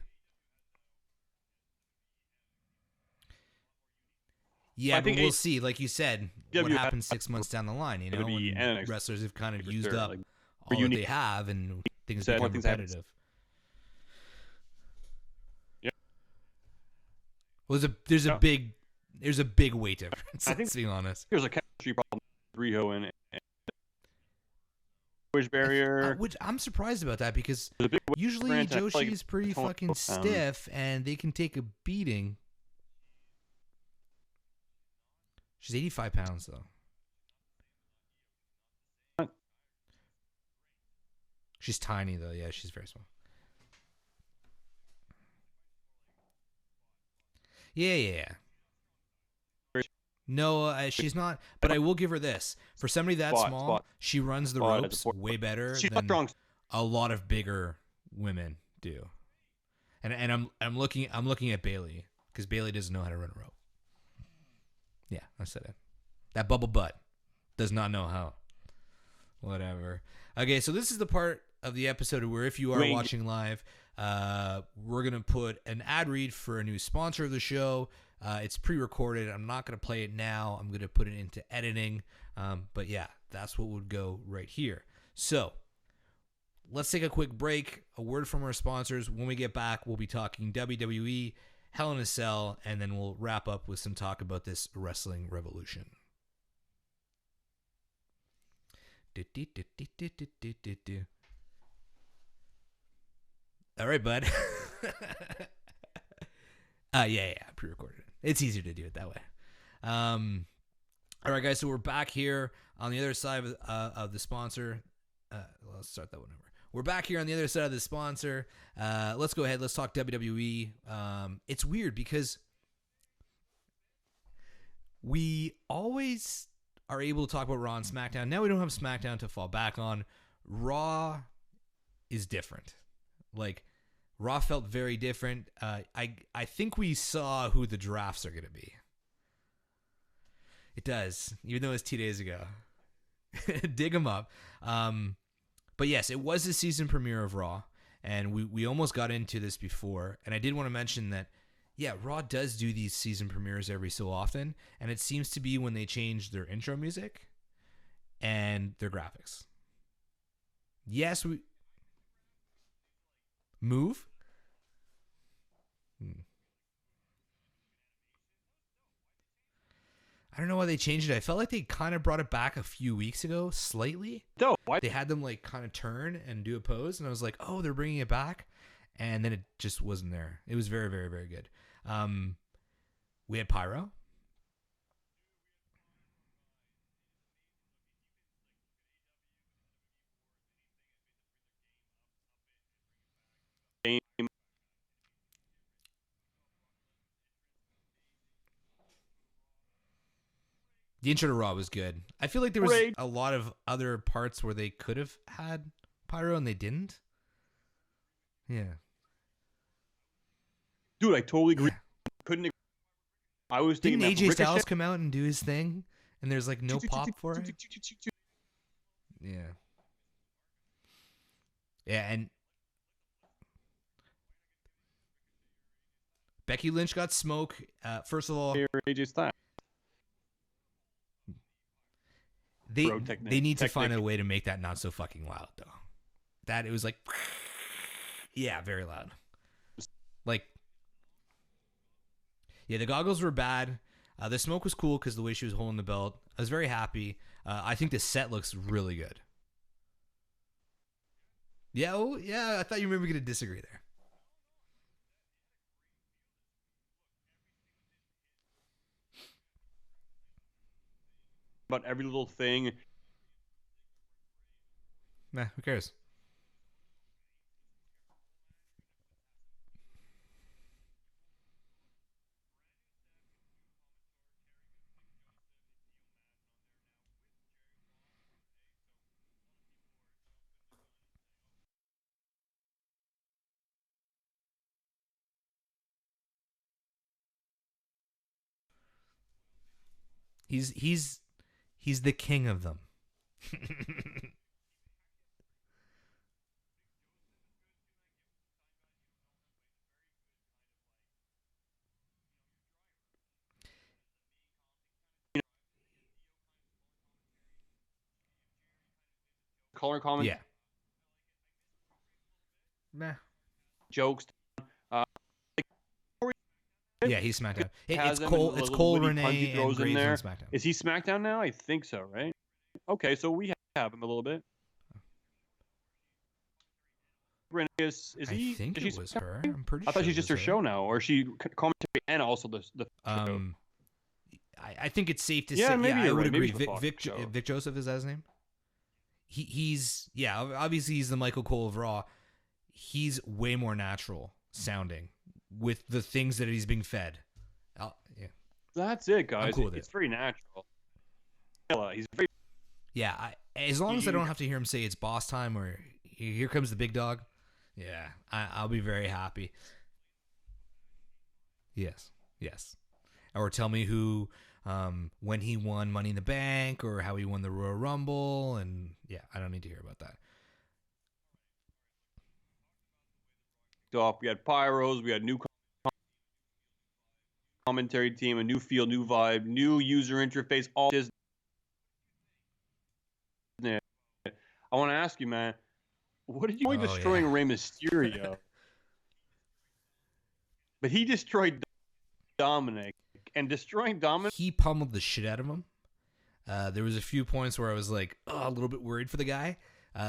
Yeah, but we'll see. Like you said, what happens 6 months down the line, you know, when wrestlers have kind of used up all that they have and things become repetitive. Yeah. Well, there's a big weight difference, to be honest. There's a chemistry problem with Riho and language barrier. Which I'm surprised about that because usually Joshi's pretty fucking stiff and they can take a beating. She's 85 pounds, though. She's tiny, though. Yeah, she's very small. Yeah. No, she's not. But I will give her this. For somebody that small, she runs the ropes way better than a lot of bigger women do. And I'm looking at Bailey because Bailey doesn't know how to run a rope. Yeah, I said it. That bubble butt does not know how. Whatever. Okay, so this is the part of the episode where if you are watching live, we're going to put an ad read for a new sponsor of the show. It's pre-recorded. I'm not going to play it now. I'm going to put it into editing. But yeah, that's what would go right here. So let's take a quick break. A word from our sponsors. When we get back, we'll be talking WWE, Hell in a Cell, and then we'll wrap up with some talk about this wrestling revolution. All right, bud. Yeah, pre-recorded it. It's easier to do it that way. All right, guys, so we're back here on the other side of the sponsor. Let's start that one over. We're back here on the other side of the sponsor. Let's go ahead. Let's talk WWE. It's weird because we always are able to talk about Raw and SmackDown. Now we don't have SmackDown to fall back on. Raw is different. Like, Raw felt very different. I think we saw who the drafts are going to be. It does, even though it's 2 days ago. Dig them up. But yes, it was the season premiere of Raw, and we almost got into this before. And I did want to mention that, yeah, Raw does do these season premieres every so often, and it seems to be when they change their intro music and their graphics. Yes, we... Move? I don't know why they changed it. I felt like they kind of brought it back a few weeks ago, slightly. No, why? They had them like kind of turn and do a pose, and I was like, oh, they're bringing it back. And then it just wasn't there. It was very, very, very good. We had Pyro. The intro to Raw was good. I feel like there was a lot of other parts where they could have had Pyro and they didn't. Yeah. Dude, I totally agree. Yeah. Couldn't agree. I was thinking didn't AJ Styles come out and do his thing and there's like no pop for it? Yeah. Yeah, and Becky Lynch got smoke. First of all, AJ Styles. They need to find a way to make that not so fucking loud though. That it was like, yeah, very loud. Like, yeah, the goggles were bad. The smoke was cool because the way she was holding the belt. I was very happy. I think the set looks really good. Yeah, oh, yeah. I thought you were maybe going to disagree there. About every little thing. Nah, who cares? He's the king of them. Color comment Yeah. Nah. jokes. Uh, Yeah, he's SmackDown. has It's him Cole. and the It's little Cole, witty puns he Renee, throws and in Graves there. on SmackDown. Is he SmackDown now? I think so, right? Okay, so we have him a little bit. Renee is I he? think is it she was SmackDown? her. I'm pretty I sure thought she's it just was her her. show now, or she commentary and also the show. I think it's safe to Yeah, say. maybe Yeah, I you're would right. Maybe agree. it's the Fox Vic show. Vic Joseph, is that his name? He's obviously he's the Michael Cole of Raw. He's way more natural sounding with the things that he's being fed. Yeah, That's it, guys. cool with It's it. very natural. He's very. yeah. As long as I don't have to hear him say it's boss time or here comes the big dog. Yeah, I'll be very happy. Yes. Or tell me who, when he won Money in the Bank or how he won the Royal Rumble, and yeah, I don't need to hear about that. Off. We had pyros. We had new commentary team, a new feel, new vibe, new user interface. All this. I want to ask you, man. What did you Oh, destroying yeah. Rey Mysterio? But he destroyed Dominic, and destroying Dominic. He pummeled the shit out of him. There was a few points where I was like, a little bit worried for the guy,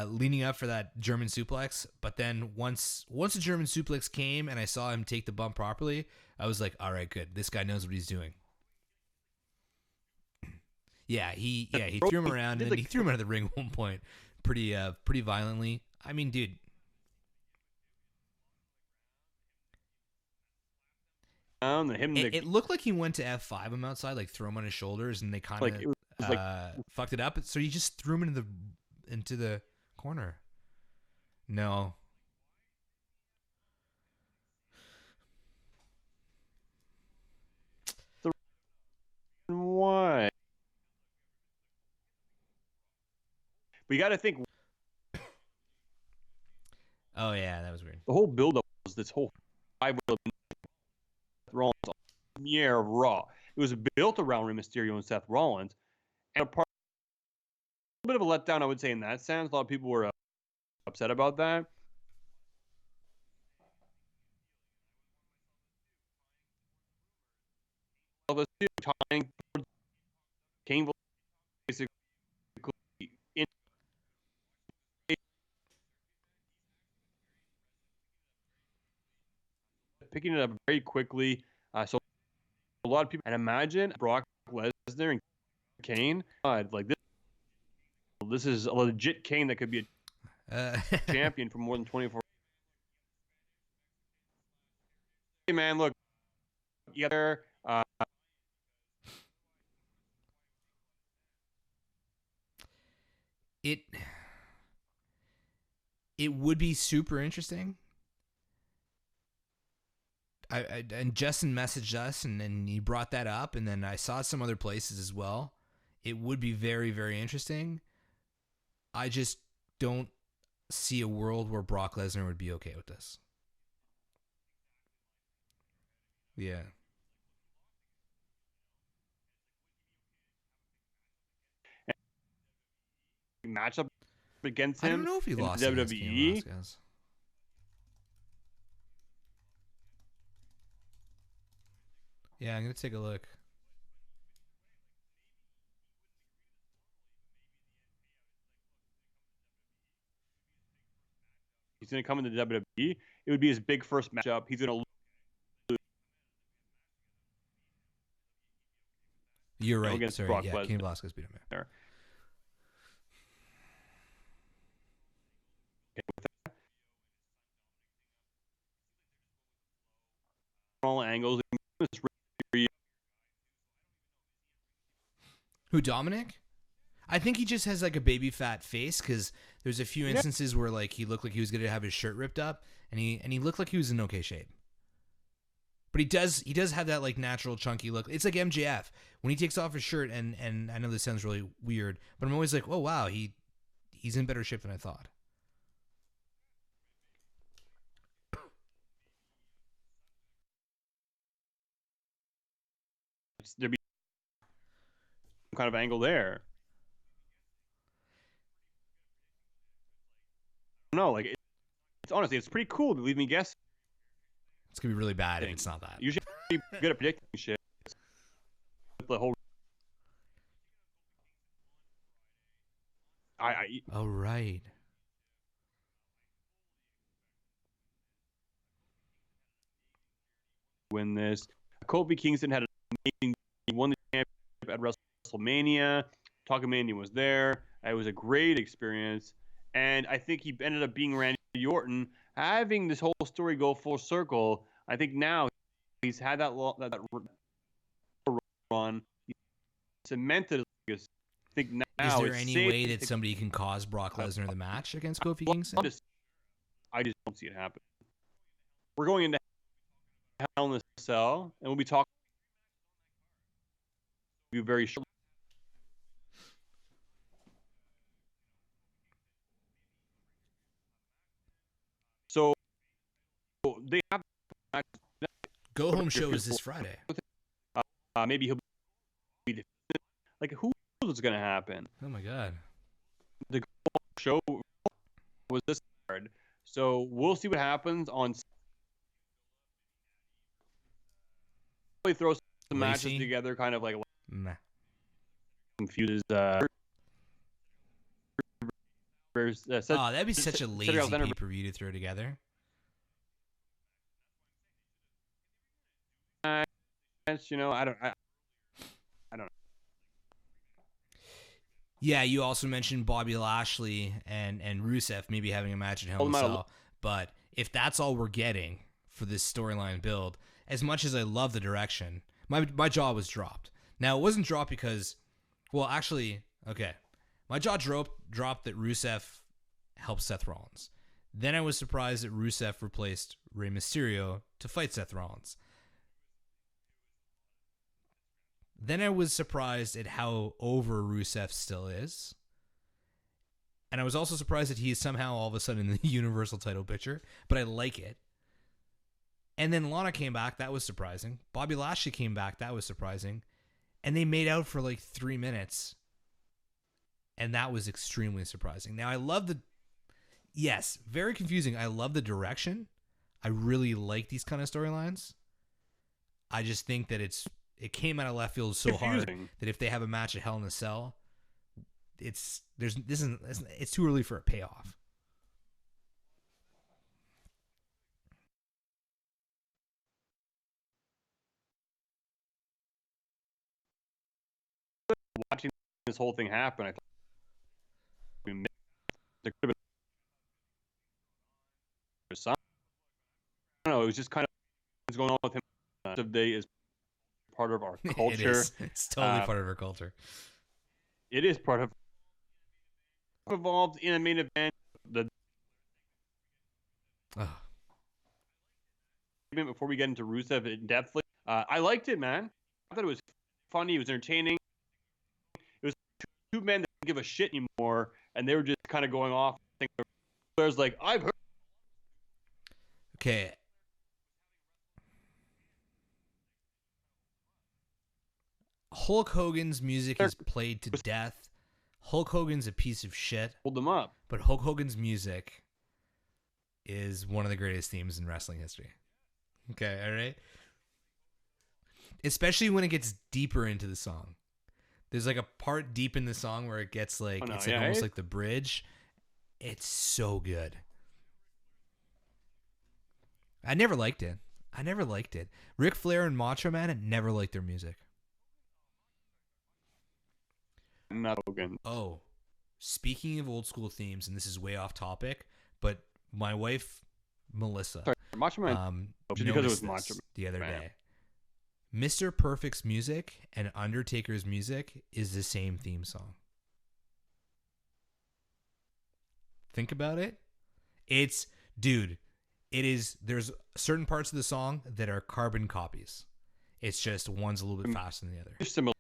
leaning up for that German suplex. But then once the German suplex came and I saw him take the bump properly, I was like, all right, good. This guy knows what he's doing. Yeah, he threw him around and he threw him out of the ring at one point, pretty violently. I mean, dude. It looked like he went to F5 him outside, like throw him on his shoulders, and they kind of fucked it up. So he just threw him into the corner. No. Why? We got to think. Oh yeah, that was weird. The whole build-up was this whole Rollins year of Raw. It was built around Rey Mysterio and Seth Rollins, and a bit of a letdown, I would say, in that sense. A lot of people were upset about that. Tying Kane basically picking it up very quickly. So a lot of people, and imagine Brock Lesnar and Kane. Like this is a legit Kane that could be a champion for more than 24. Hey man, look, you got there. It would be super interesting. And Justin messaged us and he brought that up, and then I saw some other places as well. It would be very, very interesting. I just don't see a world where Brock Lesnar would be okay with this. Yeah. Matchup against him. I don't know if he in lost the against Cain WWE. Velasquez. Yeah, I'm gonna take a look. He's going to come into WWE. It would be his big first matchup. He's going to lose. You're right. Against Sorry, Brock yeah, Lesnar. Cain Velasquez beat him. Yeah. All angles. Who, Dominic? I think he just has like a baby fat face because there's a few instances where like he looked like he was gonna have his shirt ripped up, and he looked like he was in okay shape. But he does have that like natural chunky look. It's like MJF when he takes off his shirt, and I know this sounds really weird, but I'm always like, oh wow, he's in better shape than I thought. There'd be some kind of angle there. No, like it's honestly, it's pretty cool to leave me guessing. It's gonna be really bad if it's not that. Usually, I'm good at predicting shit. The whole. Oh right. Win this. Kofi Kingston had an amazing. He won the championship at WrestleMania. Talkamania was there. It was a great experience, and I think he ended up being Randy Orton. Having this whole story go full circle, I think now he's had that run. He cemented. I think now. Is there any way that somebody can cause Brock Lesnar the match against Kofi Kingston? I just don't see it happen. We're going into Hell in a Cell, and we'll be talking very shortly. So they have Go Home show is this Friday. Maybe he'll be like, who knows what's gonna happen? Oh my god. The show was this card, so we'll see what happens on. Throw some matches together, kind of like confuses. Oh, that'd be such a lazy pay-per-view to throw together. You know, I don't know. Yeah, you also mentioned Bobby Lashley and Rusev maybe having a match at Hell in a Cell. But if that's all we're getting for this storyline build, as much as I love the direction, my jaw was dropped. Now, it wasn't dropped because, well, actually, okay. My jaw dropped that Rusev helped Seth Rollins. Then I was surprised that Rusev replaced Rey Mysterio to fight Seth Rollins. Then I was surprised at how over Rusev still is. And I was also surprised that he is somehow all of a sudden in the Universal title picture, but I like it. And then Lana came back. That was surprising. Bobby Lashley came back. That was surprising. And they made out for like 3 minutes. And that was extremely surprising. Now, I love yes, very confusing. I love the direction. I really like these kind of storylines. I just think that it came out of left field so hard that if they have a match at Hell in a Cell, it's too early for a payoff. Watching this whole thing happen, I thought there could have been some. I don't know. It was just kind of what's going on with him. Today is part of our culture. It's totally part of our culture. It is part of. Involved in a main event. Before we get into Rusev in depth, I liked it, man. I thought it was funny. It was entertaining. It was two men that didn't give a shit anymore, and they were just kind of going off. There's like, I've heard. Okay. Hulk Hogan's music is played to death. Hulk Hogan's a piece of shit. Hold them up. But Hulk Hogan's music is one of the greatest themes in wrestling history. Okay, all right? Especially when it gets deeper into the song. There's like a part deep in the song where it gets like, it's like almost like the bridge. It's so good. I never liked it. Ric Flair and Macho Man, I never liked their music. Not Hogan. Oh, speaking of old school themes, and this is way off topic, but my wife, Melissa, Macho Man, just because it was Macho Man the other day. Mr. Perfect's music and Undertaker's music is the same theme song. Think about it. Dude, There's certain parts of the song that are carbon copies. It's just one's a little bit faster than the other. Similar.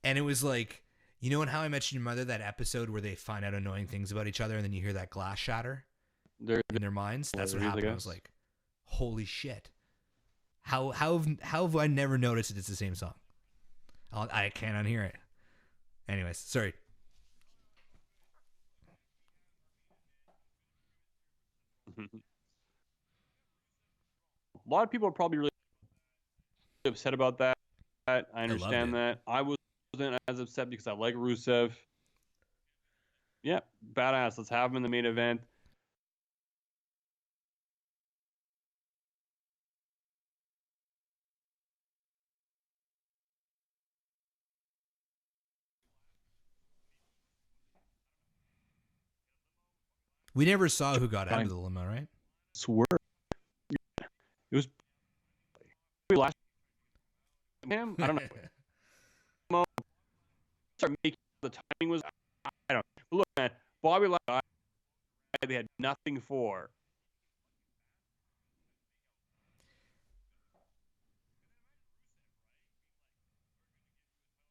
And it was like, you know in How I Met Your Mother, that episode where they find out annoying things about each other and then you hear that glass shatter in their minds? That's what happened. I was like, holy shit. How have I never noticed it's the same song? I can't unhear it. Anyways, sorry. A lot of people are probably really upset about that. I understand that. I wasn't as upset because I like Rusev. Yeah, badass. Let's have him in the main event. We never saw who got out of the limo, right? Swerve. It was last him. I don't know. Start making the timing was. I don't know. But look, man, Bobby Lashley, they had nothing for.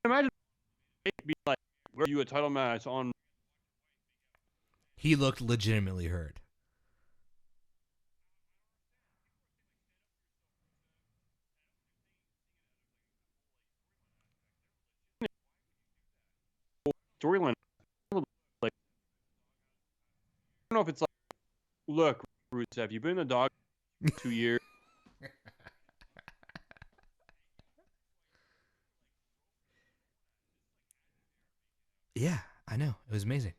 Imagine be like, "Where you a title match on?" He looked legitimately hurt. Storyline, like, I don't know if it's like, look, Rusev, you've been in the dog 2 years. Yeah, I know. It was amazing.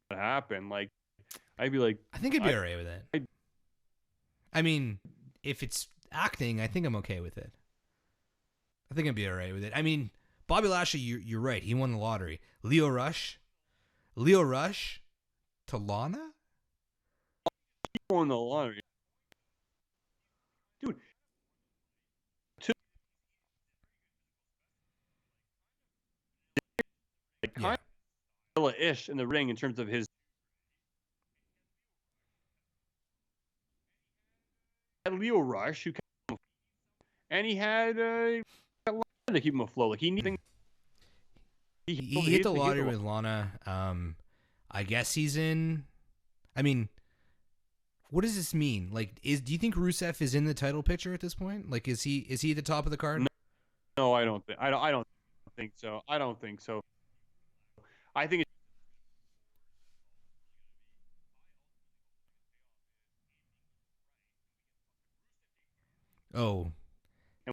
What happened? Like, I'd be like, I think I'd be alright with it. I mean, if it's acting, I think I'm okay with it. I think I'd be alright with it. I mean, Bobby Lashley, you're right. He won the lottery. Leo Rush to Lana? he won the lottery. Dude. Kind of ish in the ring in terms of his. Leo Rush, who and he had to keep him afloat. Like he hit the lottery with Lana. I guess he's in. I mean, what does this mean? Like, do you think Rusev is in the title picture at this point? Like, is he at the top of the card? No, I don't think. I don't think so. I don't think so. I think it's. Oh,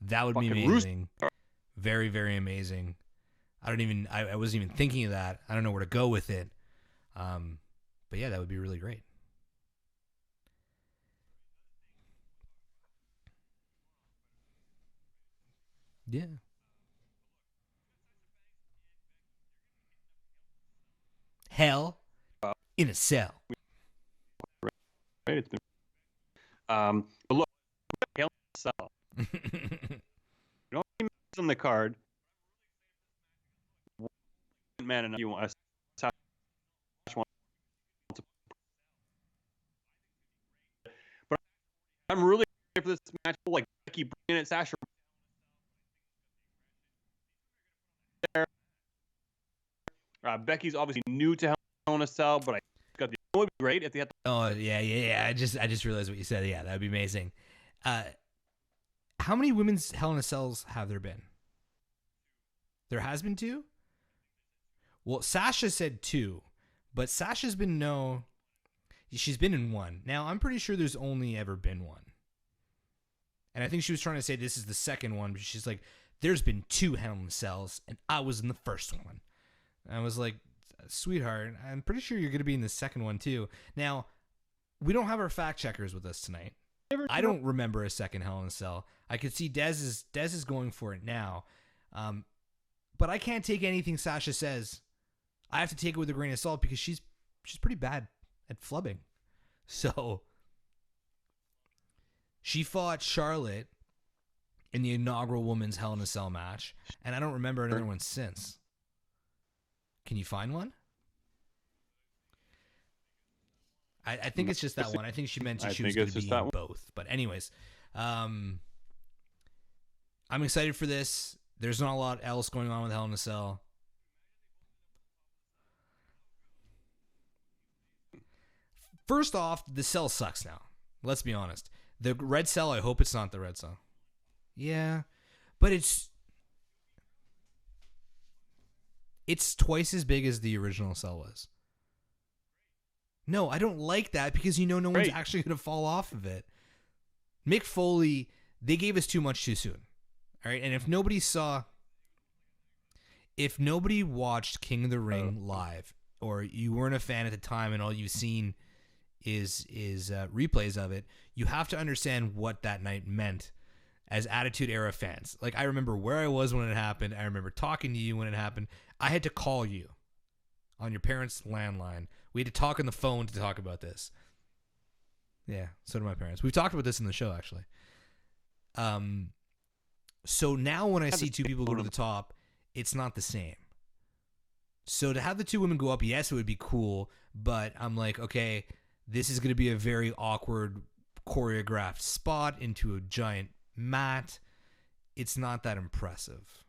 that would be amazing. Very, very amazing. I wasn't even thinking of that. I don't know where to go with it. But yeah, that would be really great. Yeah. Hell in a Cell. Right. It's been. But look, Hell in a Cell. You don't see matches on the card. Man, enough. You want a but I'm really excited for this match. Like Becky bringing it, Sasha. Becky's obviously new to Hell in a Cell, but I got the. It would be great if they had. Oh yeah. I just realized what you said. Yeah, that'd be amazing. How many women's Hell in a Cells have there been? There has been 2? Well, Sasha said 2, but Sasha's been she's been in 1. Now, I'm pretty sure there's only ever been 1. And I think she was trying to say this is the second one, but she's like, there's been 2 Hell in a Cells, and I was in the first one. And I was like, sweetheart, I'm pretty sure you're going to be in the second one too. Now, we don't have our fact checkers with us tonight. I don't remember a second Hell in a Cell. I could see Dez is going for it now. But I can't take anything Sasha says. I have to take it with a grain of salt because she's pretty bad at flubbing. So she fought Charlotte in the inaugural Women's Hell in a Cell match, and I don't remember another one since. Can you find one? I think it's just that one. I think she mentioned she was think going it's to just be that in one. both. But anyways, I'm excited for this. There's not a lot else going on with Hell in a Cell. First off, the cell sucks now. Let's be honest. The red cell, I hope it's not the red cell. Yeah, but it's twice as big as the original cell was. No, I don't like that because no one's actually going to fall off of it. Mick Foley, they gave us too much too soon. All right, and if nobody watched King of the Ring live, or you weren't a fan at the time and all you've seen is replays of it, you have to understand what that night meant as Attitude Era fans. Like, I remember where I was when it happened. I remember talking to you when it happened. I had to call you on your parents' landline. We had to talk on the phone to talk about this. Yeah, so do my parents. We've talked about this in the show, actually. So now when I see two people go to the top, it's not the same. So to have the two women go up, yes, it would be cool, but I'm like, okay, this is going to be a very awkward choreographed spot into a giant mat. It's not that impressive.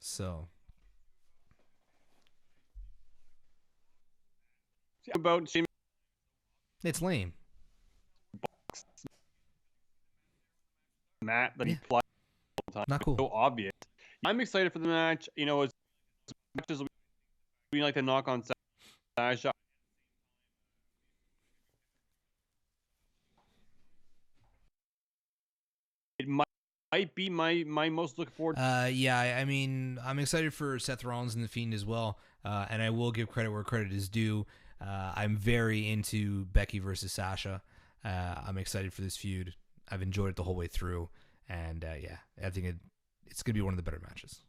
So About it's lame. Matt that he applied all the time. Not cool. So obvious. I'm excited for the match. As much as we like to knock on Sasha, it might be my most looking forward. Yeah, I mean, I'm excited for Seth Rollins and The Fiend as well, and I will give credit where credit is due. I'm very into Becky versus Sasha. I'm excited for this feud. I've enjoyed it the whole way through, and yeah, I think it's going to be one of the better matches.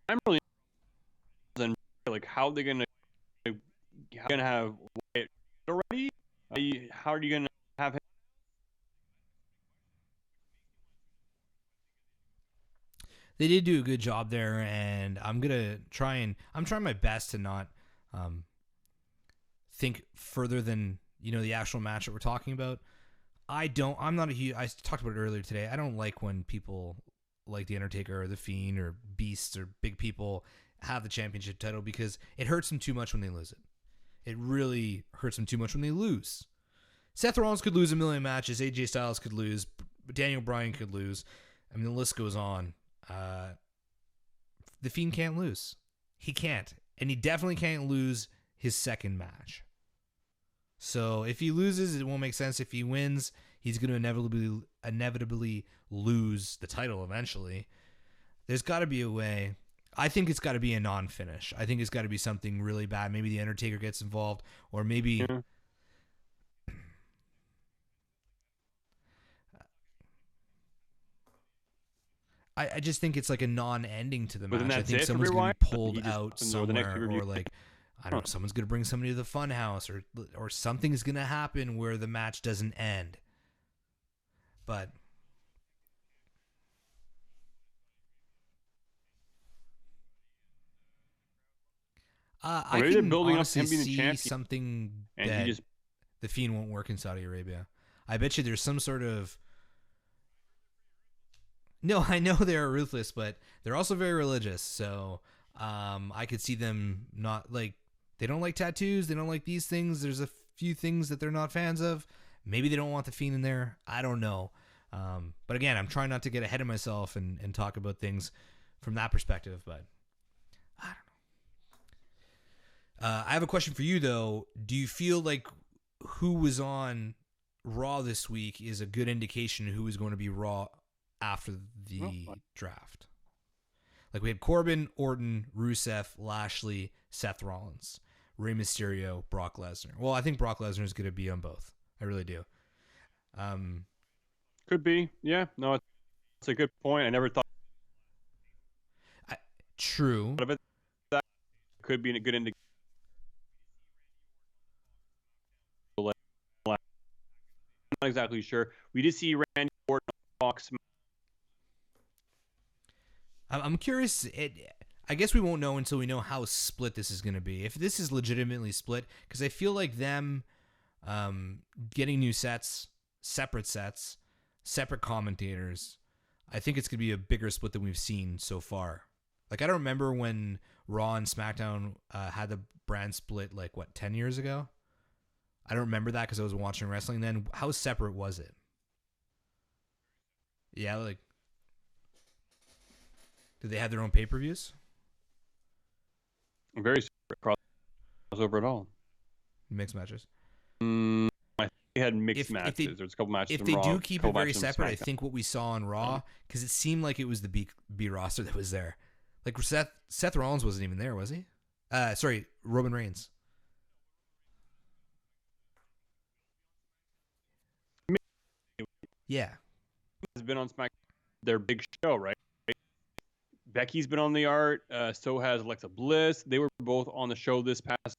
I'm really like how they're gonna have Wyatt already. How are you gonna have him? They did do a good job there, and I'm trying my best to not think further than the actual match that we're talking about. I talked about it earlier today. I don't like when people like The Undertaker or The Fiend or Beasts or big people have the championship title because it hurts them too much when they lose it. It really hurts them too much when they lose. Seth Rollins could lose a million matches. AJ Styles could lose. Daniel Bryan could lose. I mean, the list goes on. The Fiend can't lose. He can't. And he definitely can't lose his second match. So if he loses, it won't make sense. If he wins, he's going to inevitably lose the title eventually. There's got to be a way. I think it's got to be a non-finish. I think it's got to be something really bad. Maybe The Undertaker gets involved, or maybe... Yeah. I just think it's like a non-ending to the But then match. I that's think it for someone's Bray going Wyatt? to be pulled He just out doesn't know the next somewhere, pay-per-view? or like, I don't know, someone's going to bring somebody to the funhouse, or something's going to happen where the match doesn't end. But I maybe they're can building up honestly him being the see champion, something and that he just the Fiend won't work in Saudi Arabia. I bet you there's some sort of... No, I know they're ruthless, but they're also very religious. So I could see them not like... They don't like tattoos. They don't like these things. There's a few things that they're not fans of. Maybe they don't want the Fiend in there. I don't know. But again, I'm trying not to get ahead of myself and talk about things from that perspective. But I don't know. I have a question for you, though. Do you feel like who was on Raw this week is a good indication of who is going to be Raw after the draft? Like, we had Corbin, Orton, Rusev, Lashley, Seth Rollins, Rey Mysterio, Brock Lesnar. Well, I think Brock Lesnar is going to be on both. I really do. could be. Yeah, no, it's a good point. I never thought True. of it. That could be a good indication. I'm not exactly sure. We did see Randy Orton on Fox. I'm curious. I guess we won't know until we know how split this is going to be. If this is legitimately split, because I feel like them getting new sets, separate commentators, I think it's going to be a bigger split than we've seen so far. Like, I don't remember when Raw and SmackDown had the brand split, 10 years ago? I don't remember that because I was watching wrestling then. How separate was it? Yeah, did they have their own pay-per-views? Very crossover at all. Mixed matches. I think they had mixed matches. There's a couple matches. If they Raw, do keep it very separate, I SmackDown. think what we saw on Raw, because it seemed like it was the B roster that was there. Like Seth Rollins wasn't even there, was he? Sorry, Roman Reigns. Yeah. Has been on SmackDown. Their big show, right? Becky's been on the art. So has Alexa Bliss. They were both on the show this past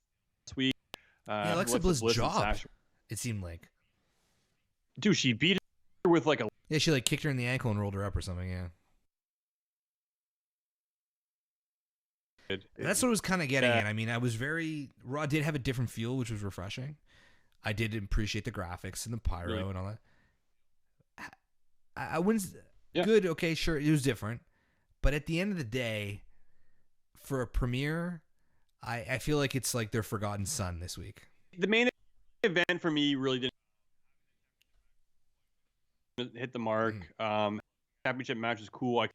week. Yeah, Alexa Bliss and jobbed. Sasha. It seemed like. Dude, she beat her with a. Yeah, she kicked her in the ankle and rolled her up or something. Yeah. That's what I was kind of getting at. I mean, Raw did have a different feel, which was refreshing. I did appreciate the graphics and the pyro and all that. I wouldn't. Yeah. Good, okay, sure, it was different. But at the end of the day, for a premiere, I feel like it's like their forgotten son this week. The main event for me really didn't hit the mark. Championship match was cool.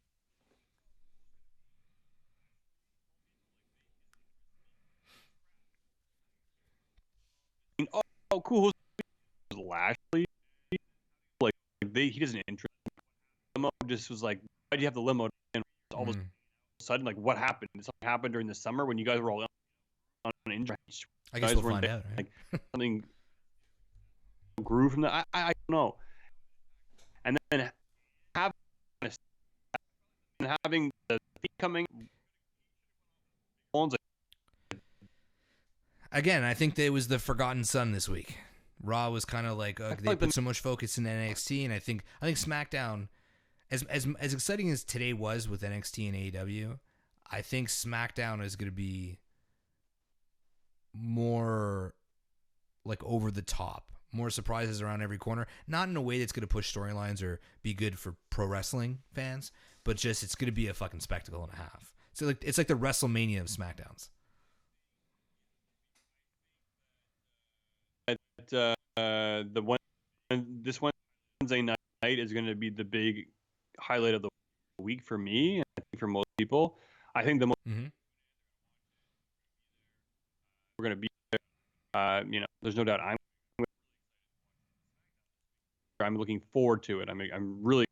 Oh, cool. Lashley. He doesn't interest. Limo just was like, why'd you have the limo? And all of a sudden, what happened? Something happened during the summer when you guys were all on an injury. I guess we'll find out. Right? Something grew from that. I don't know. And then having the coming. Again, I think that it was the forgotten son this week. Raw was kind of they put so much focus in NXT, and I think SmackDown, as exciting as today was with NXT and AEW, I think SmackDown is going to be more over the top, more surprises around every corner. Not in a way that's going to push storylines or be good for pro wrestling fans, but just it's going to be a fucking spectacle and a half. So it's like the WrestleMania of SmackDowns. This Wednesday night is going to be the big highlight of the week for me, and I think for most people. I think the most we're going to be there. There's no doubt. I'm looking forward to it. I'm really.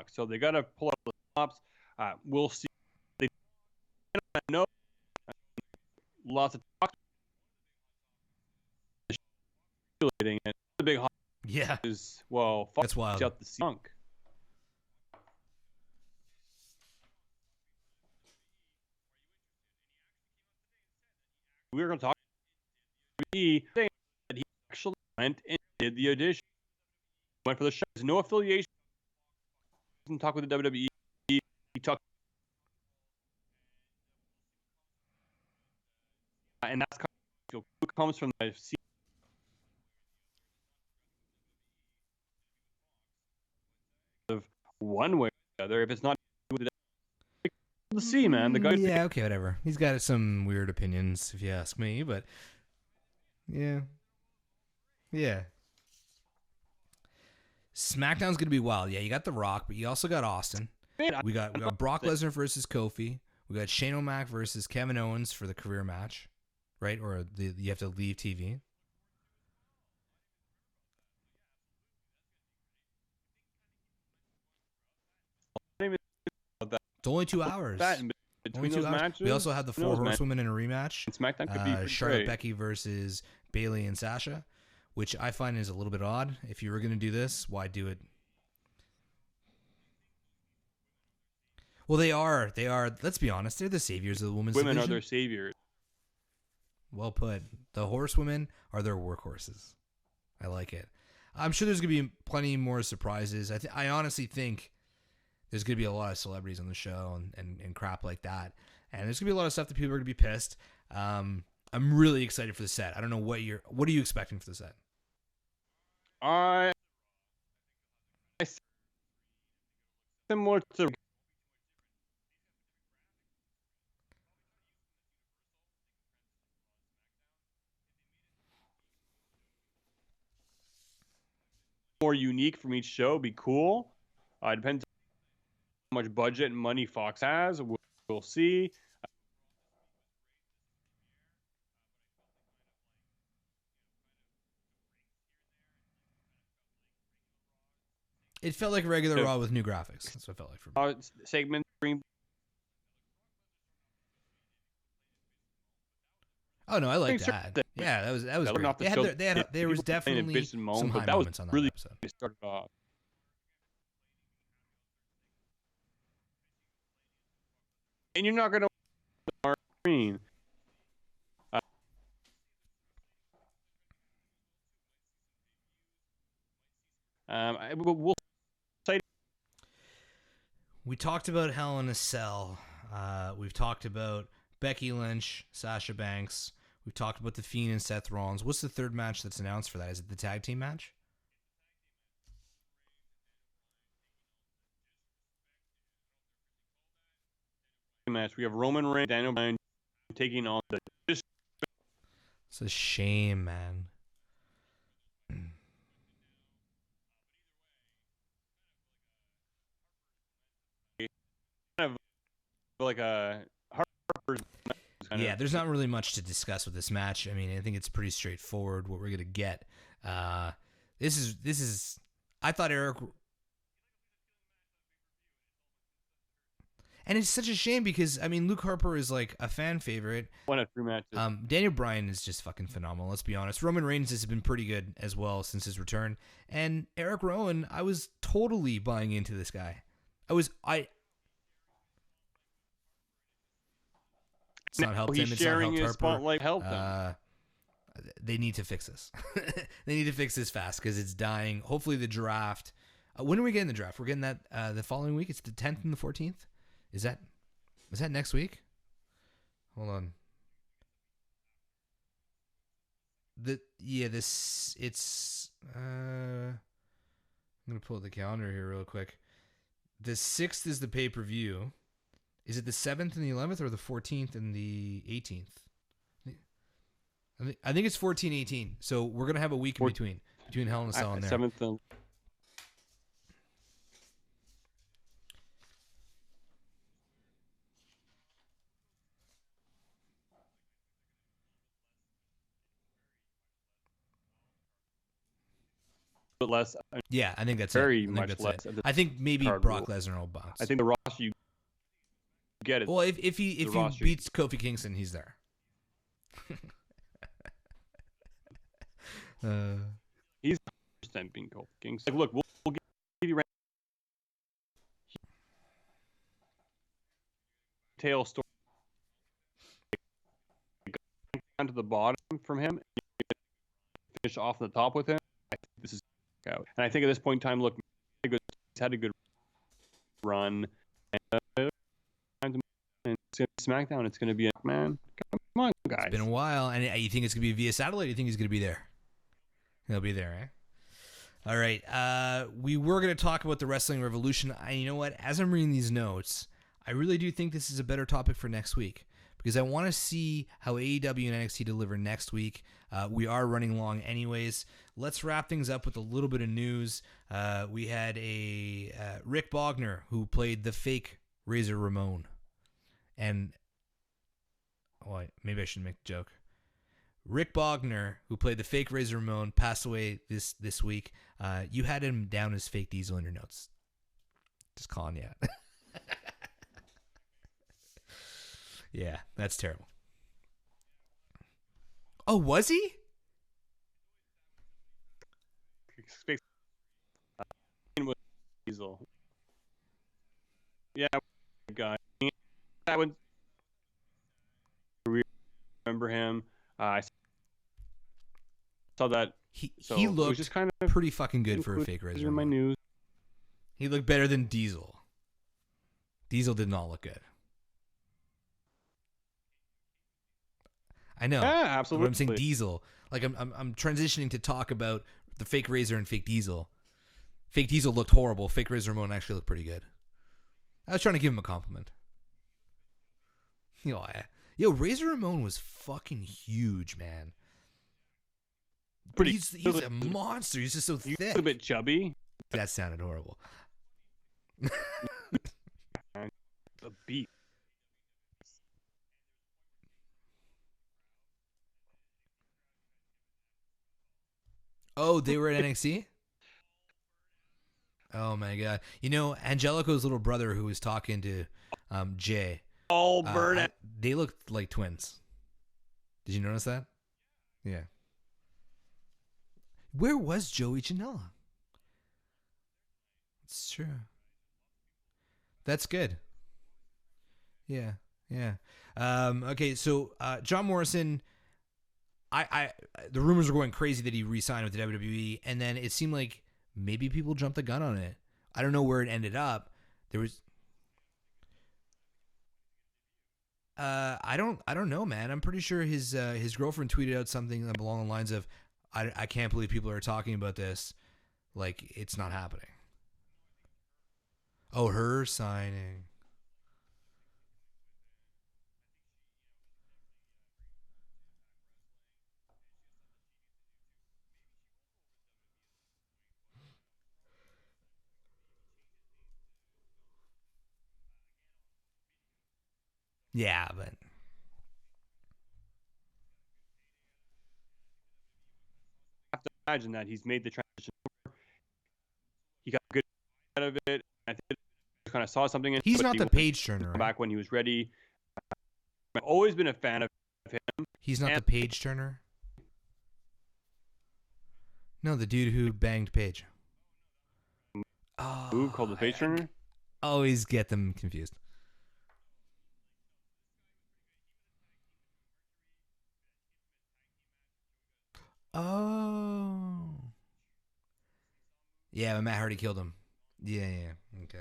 So they got to pull up the stops. We'll see. They know lots of talk. The big hot is that's wild. Out the skunk. We were going to talk. He actually went and did the audition. Went for the show. There's no affiliation. Doesn't talk with the WWE. He talked, and that's comes from the of one way or the other. If it's not with the see, man, the guy. Yeah, okay, whatever. He's got some weird opinions, if you ask me, but yeah. SmackDown's gonna be wild. Yeah, you got The Rock, but you also got Austin. We got Brock Lesnar versus Kofi. We got Shane O'Mac versus Kevin Owens for the career match, right? Or you have to leave TV. It's only 2 hours. Between those matches, we also have the Four Horsewomen in a rematch. SmackDown could be Charlotte great. Becky versus Bayley and Sasha. which I find is a little bit odd. If you were going to do this, why do it? Well, they are. They are. Let's be honest. They're the saviors of the women's Women division. are their saviors. Well put. The horsewomen are their workhorses. I like it. I'm sure there's going to be plenty more surprises. I honestly think there's going to be a lot of celebrities on the show and crap like that. And there's going to be a lot of stuff that people are going to be pissed. I'm really excited for the set. I don't know what are you expecting for the set? I similar to more unique from each show. Be cool. Depends on how much budget and money Fox has. We'll see. It felt like regular Raw with new graphics. That's what it felt like for me. Segment. Oh no, I like that. Yeah, that was great. There was definitely some high moments on that episode. Started off. And you're not going to screen. We'll say we talked about Hell in a Cell. We've talked about Becky Lynch, Sasha Banks. We've talked about The Fiend and Seth Rollins. What's the third match that's announced for that? Is it the tag team match? We have Roman Reigns, Daniel Bryan taking on the. It's a shame, man. Kind of like a Harper's. Yeah, there's not really much to discuss with this match. I mean, I think it's pretty straightforward what we're gonna get. This is. I thought Eric. And it's such a shame because, I mean, Luke Harper is like a fan favorite. One of 3 matches. Daniel Bryan is just fucking phenomenal, let's be honest. Roman Reigns has been pretty good as well since his return. And Eric Rowan, I was totally buying into this guy. It's not helped him. It's not helped Harper. Spotlight helped him. They need to fix this. They need to fix this fast because it's dying. Hopefully the draft. When are we getting the draft? We're getting that the following week. It's the 10th and the 14th. Is that next week? Hold on. I'm gonna pull up the calendar here real quick. The 6th is the pay-per-view. Is it the 7th and the 11th or the 14th and the 18th? I think it's 14-18. So we're gonna have a week in between Hell in a Cell and there. 7th. Less. Yeah, I think that's very much less. I think maybe Brock Lesnar will bounce. I think the roster you get it. Well, if he beats Kofi Kingston, he's there. He's 100% being Kofi Kingston. Like, look, we'll give you tail story down to the bottom from him. Finish off the top with him. I think this is out. And I think at this point in time, look, he's had a good run. And it's going to be SmackDown. It's going to be man. Come on, guys. It's been a while. And you think it's going to be via satellite? Or you think he's going to be there? He'll be there, eh? All right. We were going to talk about the Wrestling Revolution. You know what? As I'm reading these notes, I really do think this is a better topic for next week because I want to see how AEW and NXT deliver next week. We are running long anyways. Let's wrap things up with a little bit of news. We had a Rick Bogner who played the fake Razor Ramon. And maybe I shouldn't make the joke. Rick Bogner, who played the fake Razor Ramon, passed away this week. You had him down as fake Diesel in your notes. Just calling you out. Yeah, that's terrible. Oh, was he? fake with Diesel. Yeah, guy. I would remember him. I saw that. He So he it was looked just kind of pretty fucking good for a fake Razor in my Ramon. news. He looked better than Diesel. Diesel did not look good. I know. Yeah, But absolutely. I'm saying Diesel. Like I'm transitioning to talk about the fake Razor and fake Diesel. Fake Diesel looked horrible. Fake Razor Ramon actually looked pretty good. I was trying to give him a compliment. Yo, Razor Ramon was fucking huge, man. He's a monster. He's just so thick. A bit chubby. That sounded horrible. A beat. Oh, they were at NXT? Oh my god. You know, Angelico's little brother who was talking to Jay. All burn they looked like twins. Did you notice that? Yeah. Where was Joey Janela? It's true. That's good. Yeah, yeah. Okay, so John Morrison, the rumors were going crazy that he re-signed with the WWE, and then it seemed like maybe people jumped the gun on it. I don't know where it ended up. There was, I don't know, man. I'm pretty sure his girlfriend tweeted out something along the lines of, I can't believe people are talking about this, like it's not happening. Oh, her signing. Yeah, but I have to imagine that he's made the transition. He got good out of it. I think kind of saw something in he's him, not the page turner. Right? Back when he was ready. I've always been a fan of him. He's not the page turner. No, the dude who banged Paige. Oh, Move called the page turner. Always get them confused. Oh. Yeah, but Matt Hardy killed him. Yeah. Okay.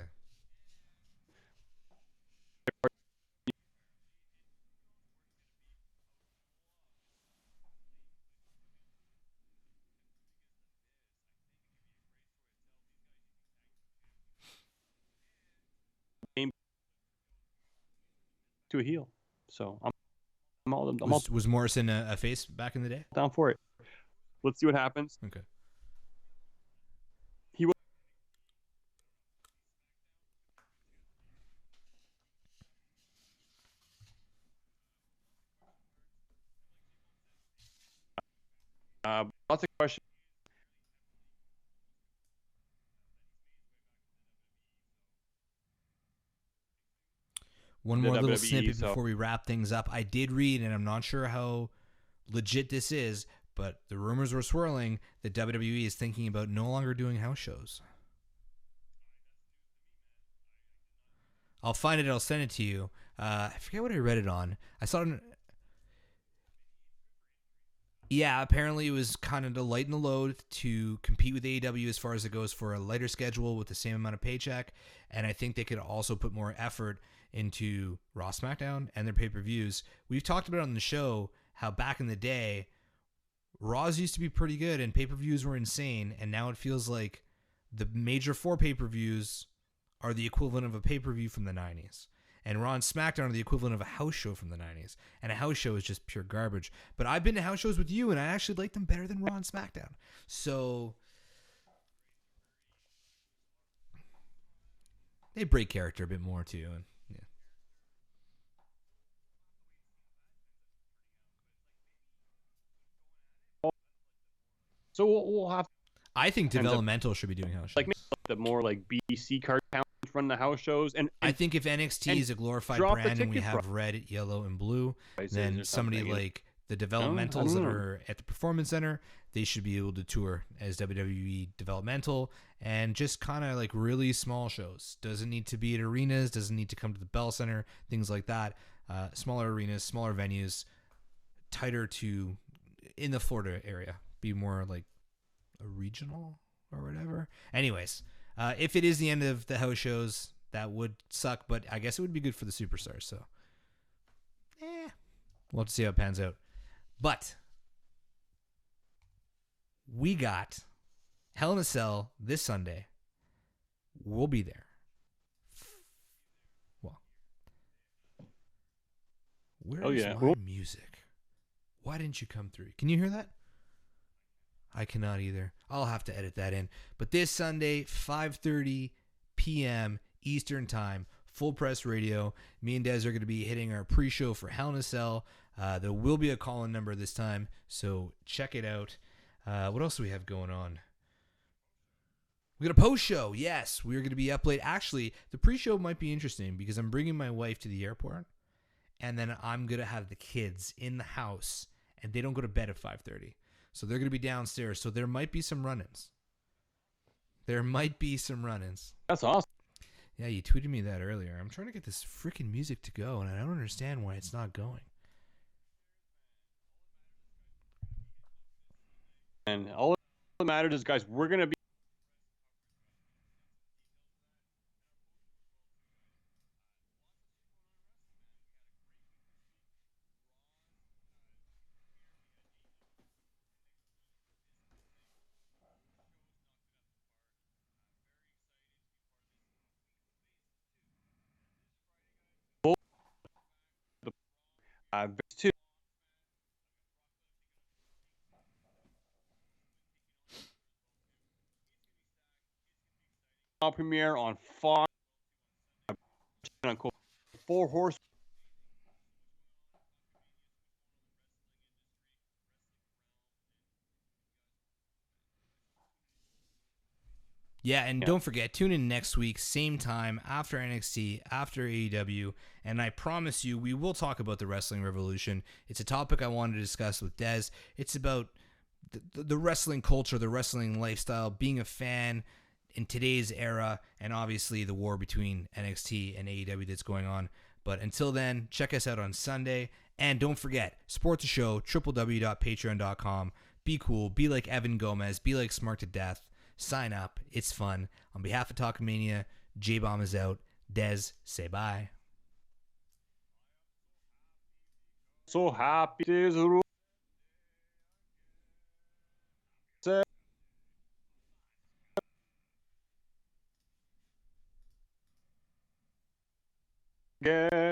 To a heel. So I'm all Was Morrison a face back in the day? down for it. Let's see what happens. Okay. He was lots of questions. One more little WWE, snippet so. before we wrap things up. I did read, and I'm not sure how legit this is, but the rumors were swirling that WWE is thinking about no longer doing house shows. I'll find it. I'll send it to you. I forget what I read it on. I saw it. Yeah, apparently it was kind of to lighten the load to compete with AEW as far as it goes for a lighter schedule with the same amount of paycheck. And I think they could also put more effort into Raw, SmackDown, and their pay-per-views. We've talked about on the show how back in the day, Raws used to be pretty good and pay-per-views were insane. And now it feels like the major 4 pay-per-views are the equivalent of a pay-per-view from the 90s. And Raw and SmackDown are the equivalent of a house show from the 90s. And a house show is just pure garbage. But I've been to house shows with you, and I actually like them better than Raw and SmackDown. So they break character a bit more, too. And yeah. So we'll have. I think developmental should be doing house shows. Like maybe the more like BC card count run the house shows, and I think if NXT is a glorified brand and we have red, yellow, and blue, then somebody like The I developmentals don't that know. are at the Performance Center, they should be able to tour as WWE developmental, and just kind of like really small shows. Doesn't need to be at arenas, doesn't need to come to the Bell Center, things like that. Smaller arenas, smaller venues, tighter to in the Florida area. Be more like a regional or whatever. Anyways, if it is the end of the house shows, that would suck, but I guess it would be good for the superstars. So, we'll have to see how it pans out. But we got Hell in a Cell this Sunday. We'll be there. Well, where's yeah. my music? Why didn't you come through? Can you hear that? I cannot either. I'll have to edit that in. But this Sunday, 5:30 p.m. Eastern Time, Full Press Radio. Me and Des are going to be hitting our pre-show for Hell in a Cell. There will be a call-in number this time, so check it out. What else do we have going on? We got a post-show. Yes, we're going to be up late. Actually, the pre-show might be interesting because I'm bringing my wife to the airport, and then I'm going to have the kids in the house, and they don't go to bed at 5:30. So they're going to be downstairs. So there might be some run-ins. That's awesome. Yeah, you tweeted me that earlier. I'm trying to get this freaking music to go, and I don't understand why it's not going. And all that matters is, guys, we're going to be too. Premiere on Fox. Four Horse. Yeah, and don't forget, tune in next week, same time, after NXT, after AEW, and I promise you, we will talk about the Wrestling Revolution. It's a topic I wanted to discuss with Des. It's about the wrestling culture, the wrestling lifestyle, being a fan in today's era, and obviously the war between NXT and AEW that's going on. But until then, check us out on Sunday, and don't forget, support the show, www.patreon.com. Be cool, be like Evan Gomez, be like Smart to Death. Sign up. It's fun. On behalf of Talkamania, J-Bomb is out. Des, say bye. So happy it is. Again.